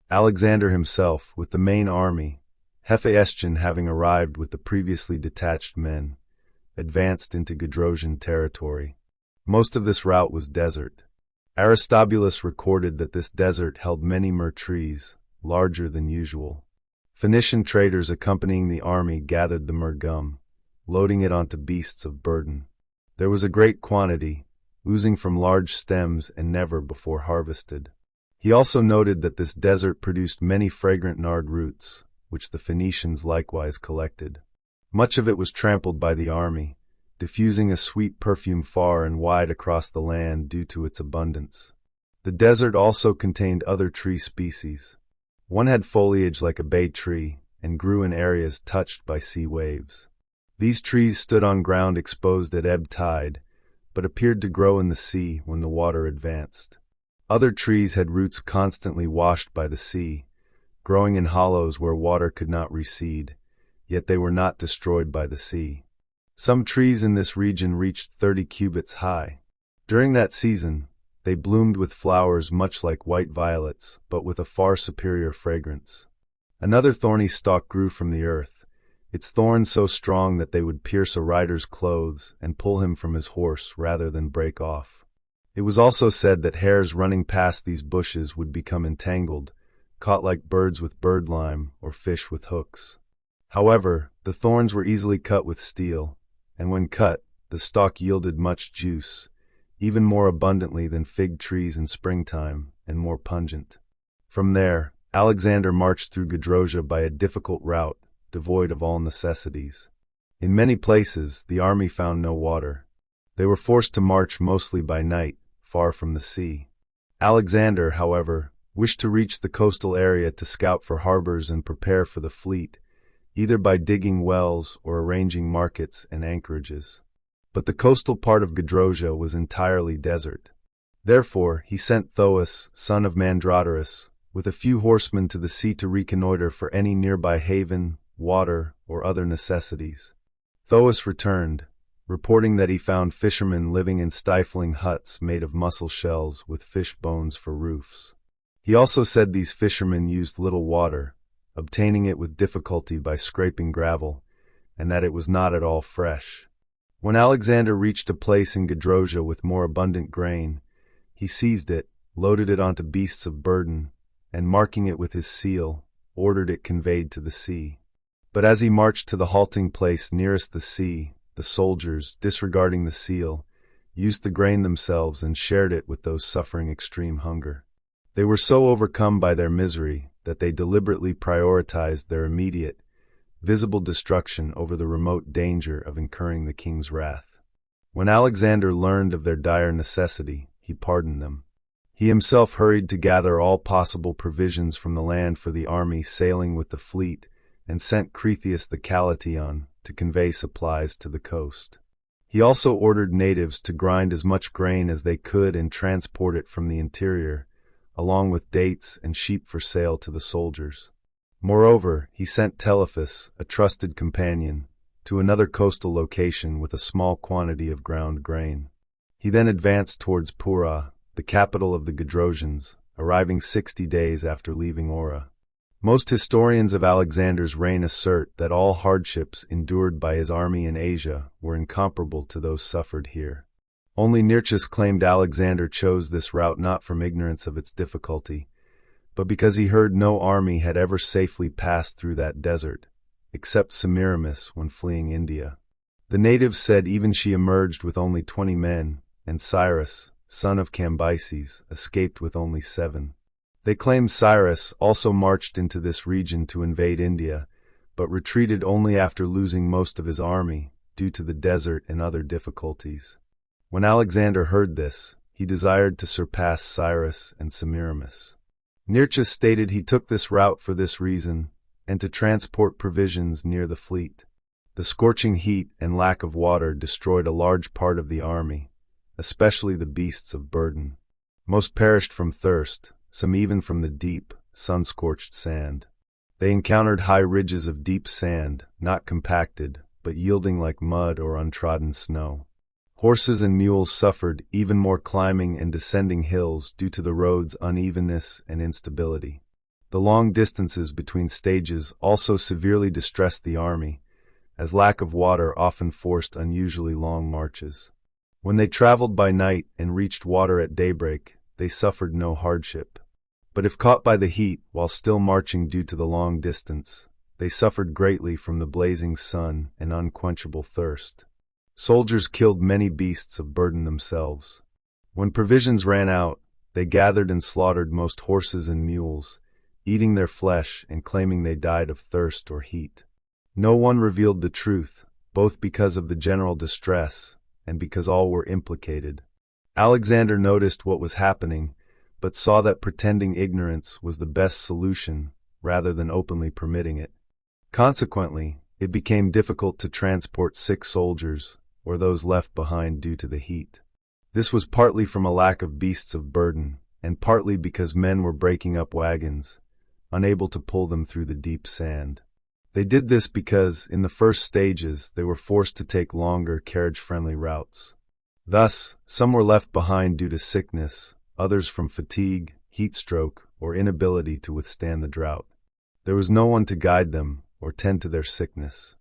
Alexander himself, with the main army, Hephaestion having arrived with the previously detached men, advanced into Gedrosian territory. Most of this route was desert. Aristobulus recorded that this desert held many myrrh trees, larger than usual. Phoenician traders accompanying the army gathered the myrrh gum, loading it onto beasts of burden. There was a great quantity, oozing from large stems and never before harvested. He also noted that this desert produced many fragrant nard roots, which the Phoenicians likewise collected. Much of it was trampled by the army, diffusing a sweet perfume far and wide across the land due to its abundance. The desert also contained other tree species. One had foliage like a bay tree and grew in areas touched by sea waves. These trees stood on ground exposed at ebb tide, but appeared to grow in the sea when the water advanced. Other trees had roots constantly washed by the sea, growing in hollows where water could not recede, yet they were not destroyed by the sea. Some trees in this region reached 30 cubits high. During that season, they bloomed with flowers much like white violets, but with a far superior fragrance. Another thorny stalk grew from the earth, its thorns so strong that they would pierce a rider's clothes and pull him from his horse rather than break off. It was also said that hares running past these bushes would become entangled, caught like birds with birdlime or fish with hooks. However, the thorns were easily cut with steel, and when cut, the stalk yielded much juice, even more abundantly than fig trees in springtime, and more pungent. From there, Alexander marched through Gedrosia by a difficult route, devoid of all necessities. In many places, the army found no water. They were forced to march mostly by night, far from the sea. Alexander, however, wished to reach the coastal area to scout for harbors and prepare for the fleet, either by digging wells or arranging markets and anchorages. But the coastal part of Gedrosia was entirely desert. Therefore, he sent Thoas, son of Mandragoras, with a few horsemen to the sea to reconnoiter for any nearby haven, water, or other necessities. Thoas returned, reporting that he found fishermen living in stifling huts made of mussel shells with fish bones for roofs. He also said these fishermen used little water, obtaining it with difficulty by scraping gravel, and that it was not at all fresh. When Alexander reached a place in Gedrosia with more abundant grain, he seized it, loaded it onto beasts of burden, and marking it with his seal, ordered it conveyed to the sea. But as he marched to the halting place nearest the sea, the soldiers, disregarding the seal, used the grain themselves and shared it with those suffering extreme hunger. They were so overcome by their misery that they deliberately prioritized their immediate, visible destruction over the remote danger of incurring the king's wrath. When Alexander learned of their dire necessity, he pardoned them. He himself hurried to gather all possible provisions from the land for the army sailing with the fleet, and sent Cretheus the Calation to convey supplies to the coast. He also ordered natives to grind as much grain as they could and transport it from the interior, along with dates and sheep for sale to the soldiers. Moreover, he sent Telephus, a trusted companion, to another coastal location with a small quantity of ground grain. He then advanced towards Pura, the capital of the Gedrosians, arriving 60 days after leaving Ora. Most historians of Alexander's reign assert that all hardships endured by his army in Asia were incomparable to those suffered here. Only Nearchus claimed Alexander chose this route not from ignorance of its difficulty, but because he heard no army had ever safely passed through that desert, except Semiramis when fleeing India. The natives said even she emerged with only 20 men, and Cyrus, son of Cambyses, escaped with only 7. They claimed Cyrus also marched into this region to invade India, but retreated only after losing most of his army due to the desert and other difficulties. When Alexander heard this, he desired to surpass Cyrus and Semiramis. Nearchus stated he took this route for this reason, and to transport provisions near the fleet. The scorching heat and lack of water destroyed a large part of the army, especially the beasts of burden. Most perished from thirst, some even from the deep, sun-scorched sand. They encountered high ridges of deep sand, not compacted, but yielding like mud or untrodden snow. Horses and mules suffered even more climbing and descending hills due to the road's unevenness and instability. The long distances between stages also severely distressed the army, as lack of water often forced unusually long marches. When they traveled by night and reached water at daybreak, they suffered no hardship. But if caught by the heat while still marching due to the long distance, they suffered greatly from the blazing sun and unquenchable thirst. Soldiers killed many beasts of burden themselves. When provisions ran out, they gathered and slaughtered most horses and mules, eating their flesh and claiming they died of thirst or heat. No one revealed the truth, both because of the general distress and because all were implicated. Alexander noticed what was happening, but saw that pretending ignorance was the best solution rather than openly permitting it. Consequently, it became difficult to transport sick soldiers or those left behind due to the heat. This was partly from a lack of beasts of burden, and partly because men were breaking up wagons, unable to pull them through the deep sand. They did this because, in the first stages, they were forced to take longer, carriage-friendly routes. Thus, some were left behind due to sickness, others from fatigue, heat stroke, or inability to withstand the drought. There was no one to guide them or tend to their sickness.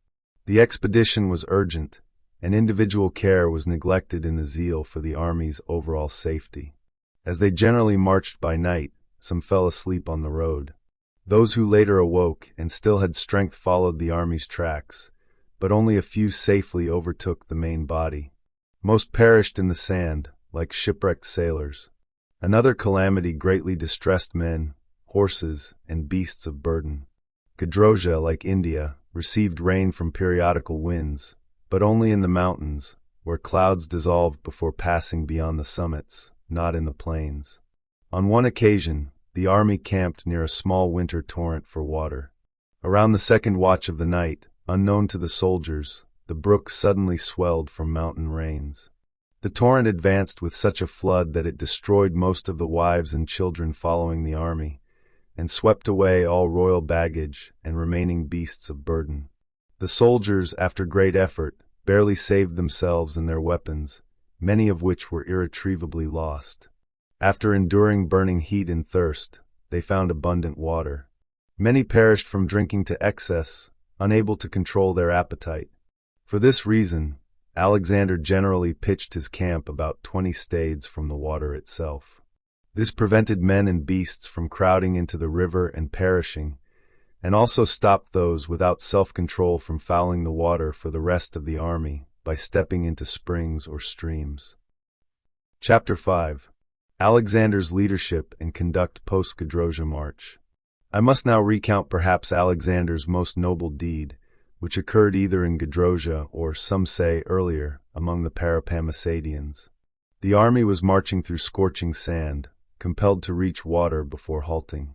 The expedition was urgent, and individual care was neglected in the zeal for the army's overall safety. As they generally marched by night, some fell asleep on the road. Those who later awoke and still had strength followed the army's tracks, but only a few safely overtook the main body. Most perished in the sand, like shipwrecked sailors. Another calamity greatly distressed men, horses, and beasts of burden. Gedrosia, like India, received rain from periodical winds, but only in the mountains, where clouds dissolved before passing beyond the summits, not in the plains. On one occasion, the army camped near a small winter torrent for water. Around the second watch of the night, unknown to the soldiers, the brook suddenly swelled from mountain rains. The torrent advanced with such a flood that it destroyed most of the wives and children following the army, and swept away all royal baggage and remaining beasts of burden. The soldiers, after great effort, barely saved themselves and their weapons, many of which were irretrievably lost. After enduring burning heat and thirst, they found abundant water. Many perished from drinking to excess, unable to control their appetite. For this reason, Alexander generally pitched his camp about 20 stades from the water itself. This prevented men and beasts from crowding into the river and perishing, and also stopped those without self-control from fouling the water for the rest of the army by stepping into springs or streams. Chapter 5. Alexander's leadership and conduct post-Gadrosia march. I must now recount perhaps Alexander's most noble deed, which occurred either in Gedrosia or, some say, earlier, among the Macedonians. The army was marching through scorching sand, compelled to reach water before halting.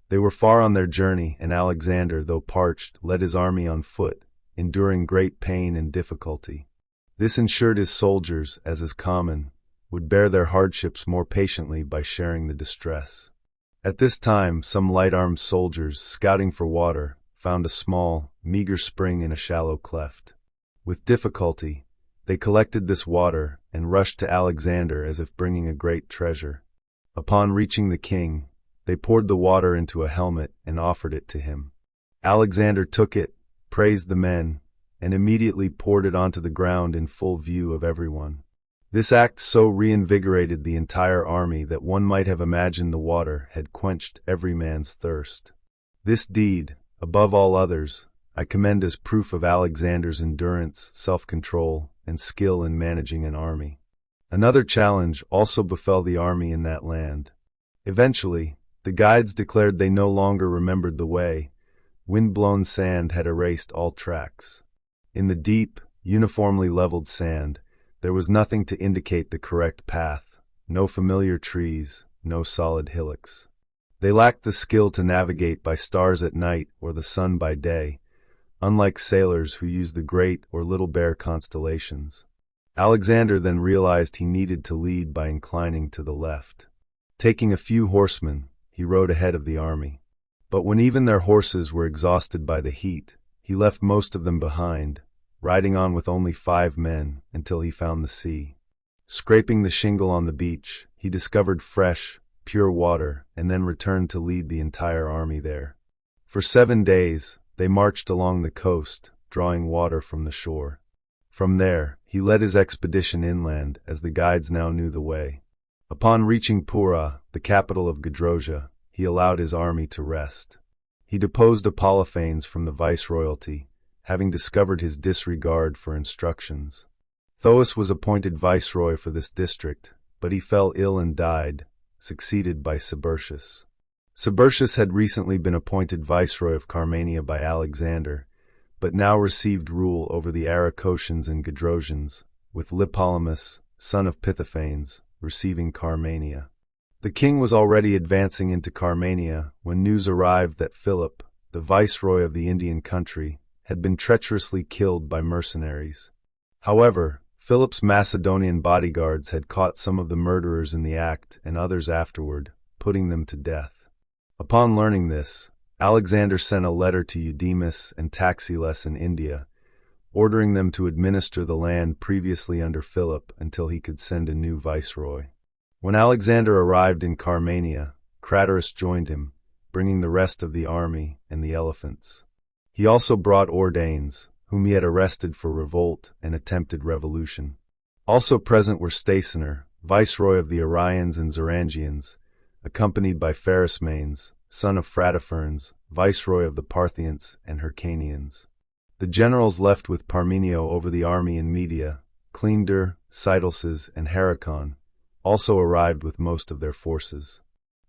They were far on their journey, and Alexander, though parched, led his army on foot, enduring great pain and difficulty. This ensured his soldiers, as is common, would bear their hardships more patiently by sharing the distress. At this time, some light-armed soldiers, scouting for water, found a small, meager spring in a shallow cleft. With difficulty, they collected this water and rushed to Alexander as if bringing a great treasure. Upon reaching the king, They poured the water into a helmet and offered it to him. Alexander took it, praised the men, and immediately poured it onto the ground in full view of everyone. This act so reinvigorated the entire army that one might have imagined the water had quenched every man's thirst. This deed, above all others, I commend as proof of Alexander's endurance, self-control, and skill in managing an army. Another challenge also befell the army in that land. Eventually, the guides declared they no longer remembered the way. Wind-blown sand had erased all tracks. In the deep, uniformly leveled sand, there was nothing to indicate the correct path, no familiar trees, no solid hillocks. They lacked the skill to navigate by stars at night or the sun by day, unlike sailors who use the Great or Little Bear constellations. Alexander then realized he needed to lead by inclining to the left. Taking a few horsemen, he rode ahead of the army. But when even their horses were exhausted by the heat, he left most of them behind, riding on with only 5 men until he found the sea. Scraping the shingle on the beach, he discovered fresh, pure water and then returned to lead the entire army there. For 7 days, they marched along the coast, drawing water from the shore. From there, he led his expedition inland as the guides now knew the way. Upon reaching Pura, the capital of Gedrosia, he allowed his army to rest. He deposed Apollophanes from the viceroyalty, having discovered his disregard for instructions. Thoas was appointed viceroy for this district, but he fell ill and died, succeeded by Subertius. Subertius had recently been appointed viceroy of Carmania by Alexander, but now received rule over the Aracocians and Gedrosians, with Lipolemus, son of Pythophanes, receiving Carmania. The king was already advancing into Carmania when news arrived that Philip, the viceroy of the Indian country, had been treacherously killed by mercenaries. However, Philip's Macedonian bodyguards had caught some of the murderers in the act and others afterward, putting them to death. Upon learning this, Alexander sent a letter to Eudemus and Taxiles in India, ordering them to administer the land previously under Philip until he could send a new viceroy. When Alexander arrived in Carmania, Craterus joined him, bringing the rest of the army and the elephants. He also brought Ordanes, whom he had arrested for revolt and attempted revolution. Also present were Stacenor, viceroy of the Arians and Zorangians, accompanied by Pharismanes, son of Phratophornes, viceroy of the Parthians and Hyrcanians. The generals left with Parmenio over the army in Media, Cleander, Cydelses, and Heracon, also arrived with most of their forces.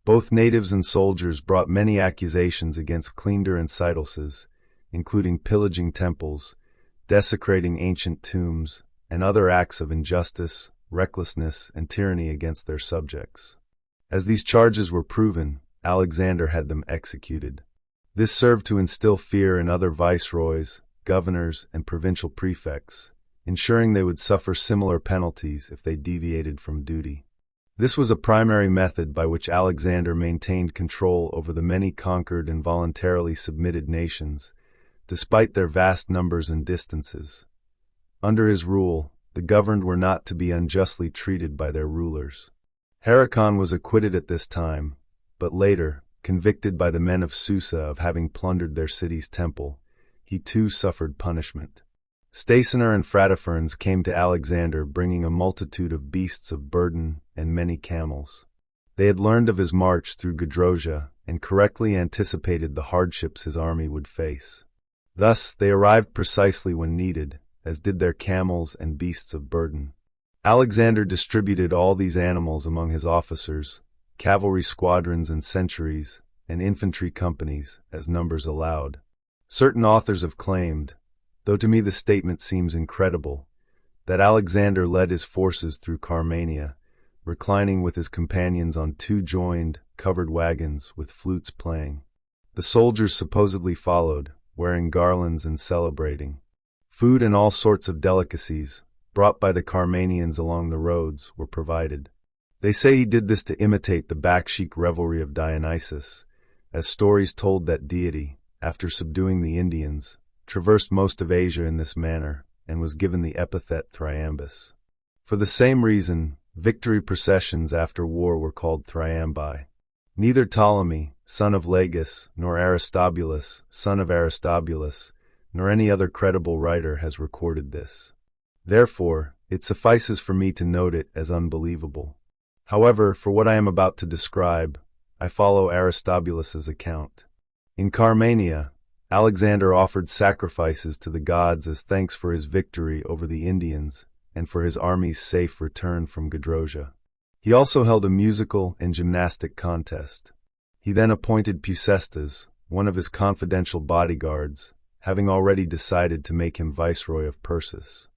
Both natives and soldiers brought many accusations against Cleander and Cydelses, including pillaging temples, desecrating ancient tombs, and other acts of injustice, recklessness, and tyranny against their subjects. As these charges were proven, Alexander had them executed. This served to instill fear in other viceroys, governors, and provincial prefects, ensuring they would suffer similar penalties if they deviated from duty. This was a primary method by which Alexander maintained control over the many conquered and voluntarily submitted nations, despite their vast numbers and distances. Under his rule, the governed were not to be unjustly treated by their rulers. Heracon was acquitted at this time, but later, convicted by the men of Susa of having plundered their city's temple, he too suffered punishment. Stacenor and Phratophornes came to Alexander bringing a multitude of beasts of burden and many camels. They had learned of his march through Gedrosia and correctly anticipated the hardships his army would face. Thus, they arrived precisely when needed, as did their camels and beasts of burden. Alexander distributed all these animals among his officers, cavalry squadrons and centuries, and infantry companies, as numbers allowed. Certain authors have claimed, though to me the statement seems incredible, that Alexander led his forces through Carmania, reclining with his companions on 2 joined, covered wagons with flutes playing. The soldiers supposedly followed, wearing garlands and celebrating. Food and all sorts of delicacies, brought by the Carmanians along the roads, were provided. They say he did this to imitate the baksheesh revelry of Dionysus, as stories told that deity, after subduing the Indians, traversed most of Asia in this manner, and was given the epithet Thryambus. For the same reason, victory processions after war were called Thryambi. Neither Ptolemy, son of Lagus, nor Aristobulus, son of Aristobulus, nor any other credible writer has recorded this. Therefore, it suffices for me to note it as unbelievable. However, for what I am about to describe, I follow Aristobulus's account. In Carmania, Alexander offered sacrifices to the gods as thanks for his victory over the Indians and for his army's safe return from Gedrosia. He also held a musical and gymnastic contest. He then appointed Peucestes, one of his confidential bodyguards, having already decided to make him viceroy of Persis.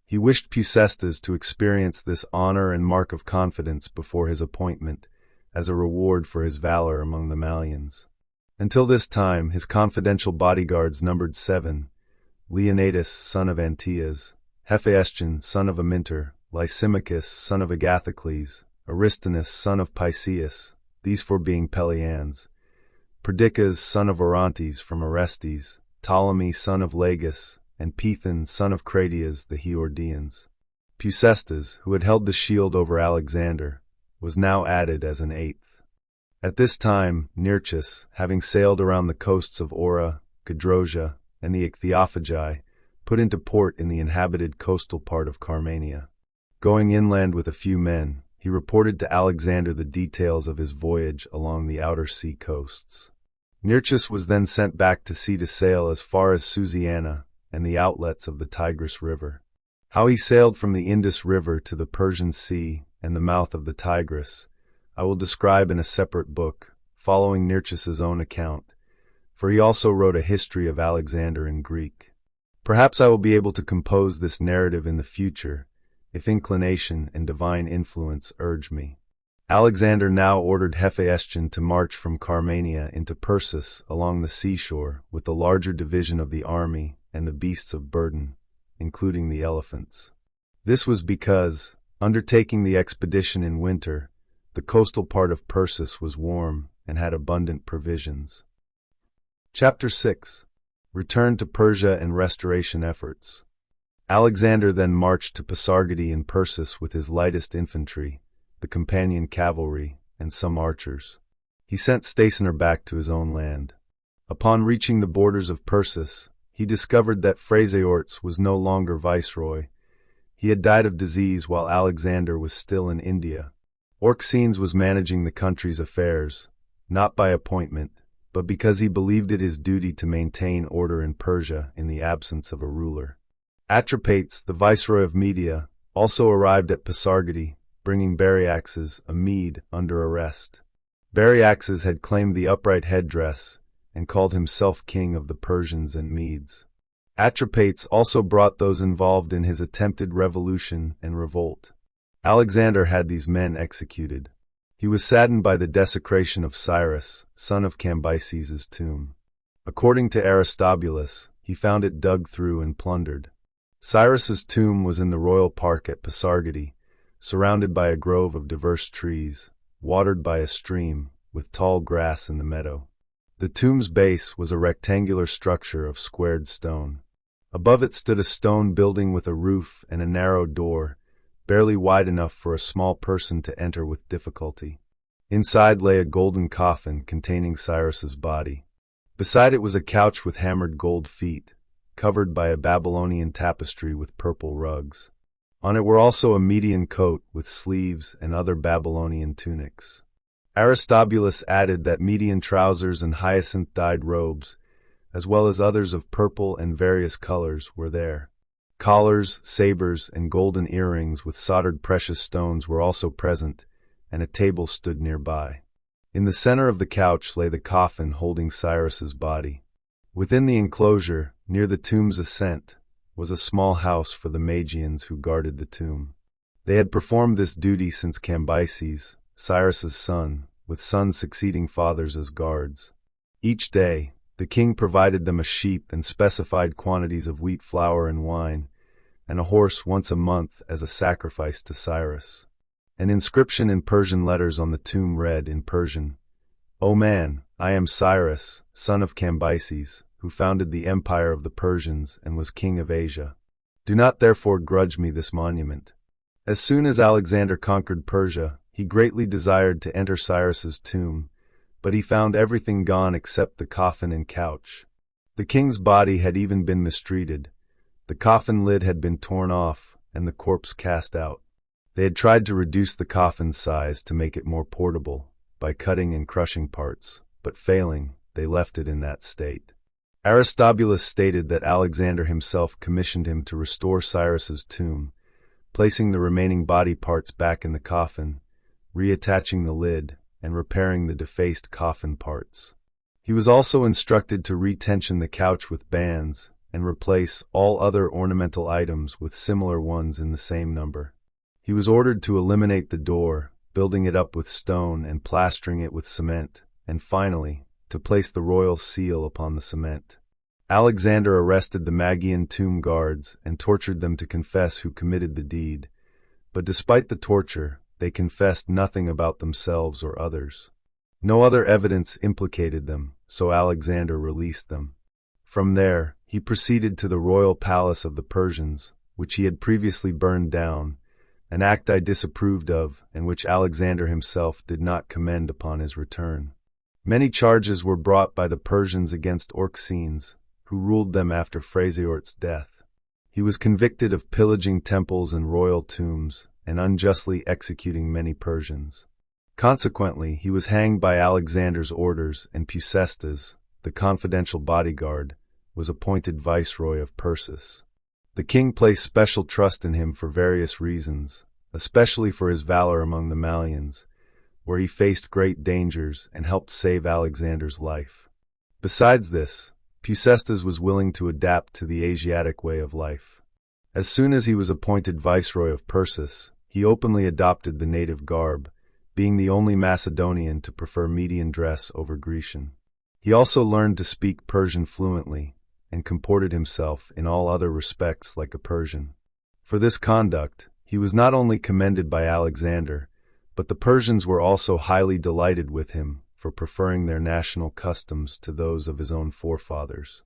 He wished Peucestes to experience this honor and mark of confidence before his appointment, as a reward for his valor among the Mallians. Until this time, his confidential bodyguards numbered 7: Leonidas, son of Antaeus, Hephaestion, son of Amintor, Lysimachus, son of Agathocles, Aristonus, son of Pyceus, these 4 being Pelians, Perdiccas, son of Orontes from Orestes, Ptolemy, son of Lagus, and Pethon, son of Cratias, the Heordians. Peucestes, who had held the shield over Alexander, was now added as an 8th. At this time, Nearchus, having sailed around the coasts of Ora, Gedrosia, and the Ichthyophagi, put into port in the inhabited coastal part of Carmania. Going inland with a few men, he reported to Alexander the details of his voyage along the outer sea coasts. Nearchus was then sent back to sea to sail as far as Susiana and the outlets of the Tigris River. How he sailed from the Indus River to the Persian Sea and the mouth of the Tigris, I will describe in a separate book, following Nearchus's own account, for he also wrote a history of Alexander in Greek. Perhaps I will be able to compose this narrative in the future, if inclination and divine influence urge me. Alexander now ordered Hephaestion to march from Carmania into Persis along the seashore with the larger division of the army and the beasts of burden, including the elephants. This was because, undertaking the expedition in winter, the coastal part of Persis was warm and had abundant provisions. Chapter 6. Return to Persia and restoration efforts. Alexander then marched to Pasargadae in Persis with his lightest infantry, the companion cavalry, and some archers. He sent Stacioner back to his own land. Upon reaching the borders of Persis, he discovered that Phraseortes was no longer viceroy. He had died of disease while Alexander was still in India. Orxenes was managing the country's affairs, not by appointment, but because he believed it his duty to maintain order in Persia in the absence of a ruler. Atropates, the viceroy of Media, also arrived at Pasargadae, bringing Bariaxes, a Mede, under arrest. Bariaxes had claimed the upright headdress and called himself king of the Persians and Medes. Atropates also brought those involved in his attempted revolution and revolt. Alexander had these men executed. He was saddened by the desecration of Cyrus, son of Cambyses' tomb. According to Aristobulus, he found it dug through and plundered. Cyrus's tomb was in the royal park at Pasargadae, surrounded by a grove of diverse trees, watered by a stream, with tall grass in the meadow. The tomb's base was a rectangular structure of squared stone. Above it stood a stone building with a roof and a narrow door, barely wide enough for a small person to enter with difficulty. Inside lay a golden coffin containing Cyrus's body. Beside it was a couch with hammered gold feet, covered by a Babylonian tapestry with purple rugs. On it were also a Median coat with sleeves and other Babylonian tunics. Aristobulus added that Median trousers and hyacinth-dyed robes, as well as others of purple and various colors, were there. Collars, sabers, and golden earrings with soldered precious stones were also present, and a table stood nearby. In the center of the couch lay the coffin holding Cyrus's body. Within the enclosure, near the tomb's ascent, was a small house for the Magians who guarded the tomb. They had performed this duty since Cambyses, Cyrus's son, with sons succeeding fathers as guards. Each day, the king provided them a sheep and specified quantities of wheat flour and wine, and a horse once a month as a sacrifice to Cyrus. An inscription in Persian letters on the tomb read in Persian, "O man, I am Cyrus, son of Cambyses, who founded the empire of the Persians and was king of Asia. Do not therefore grudge me this monument." As soon as Alexander conquered Persia, he greatly desired to enter Cyrus's tomb, but he found everything gone except the coffin and couch. The king's body had even been mistreated. The coffin lid had been torn off and the corpse cast out. They had tried to reduce the coffin's size to make it more portable by cutting and crushing parts, but failing, they left it in that state. Aristobulus stated that Alexander himself commissioned him to restore Cyrus's tomb, placing the remaining body parts back in the coffin, reattaching the lid, and repairing the defaced coffin parts. He was also instructed to retension the couch with bands and replace all other ornamental items with similar ones in the same number. He was ordered to eliminate the door, building it up with stone and plastering it with cement, and finally, to place the royal seal upon the cement. Alexander arrested the Magian tomb guards and tortured them to confess who committed the deed, but despite the torture, they confessed nothing about themselves or others. No other evidence implicated them, so Alexander released them. From there, he proceeded to the royal palace of the Persians, which he had previously burned down, an act I disapproved of and which Alexander himself did not commend upon his return. Many charges were brought by the Persians against Orxenes, who ruled them after Phraseort's death. He was convicted of pillaging temples and royal tombs and unjustly executing many Persians. Consequently, he was hanged by Alexander's orders, and Pusestas, the confidential bodyguard, was appointed viceroy of Persis. The king placed special trust in him for various reasons, especially for his valor among the Mallians, where he faced great dangers and helped save Alexander's life. Besides this, Pusestas was willing to adapt to the Asiatic way of life. As soon as he was appointed viceroy of Persis, he openly adopted the native garb, being the only Macedonian to prefer Median dress over Grecian. He also learned to speak Persian fluently, and comported himself in all other respects like a Persian. For this conduct, he was not only commended by Alexander, but the Persians were also highly delighted with him for preferring their national customs to those of his own forefathers.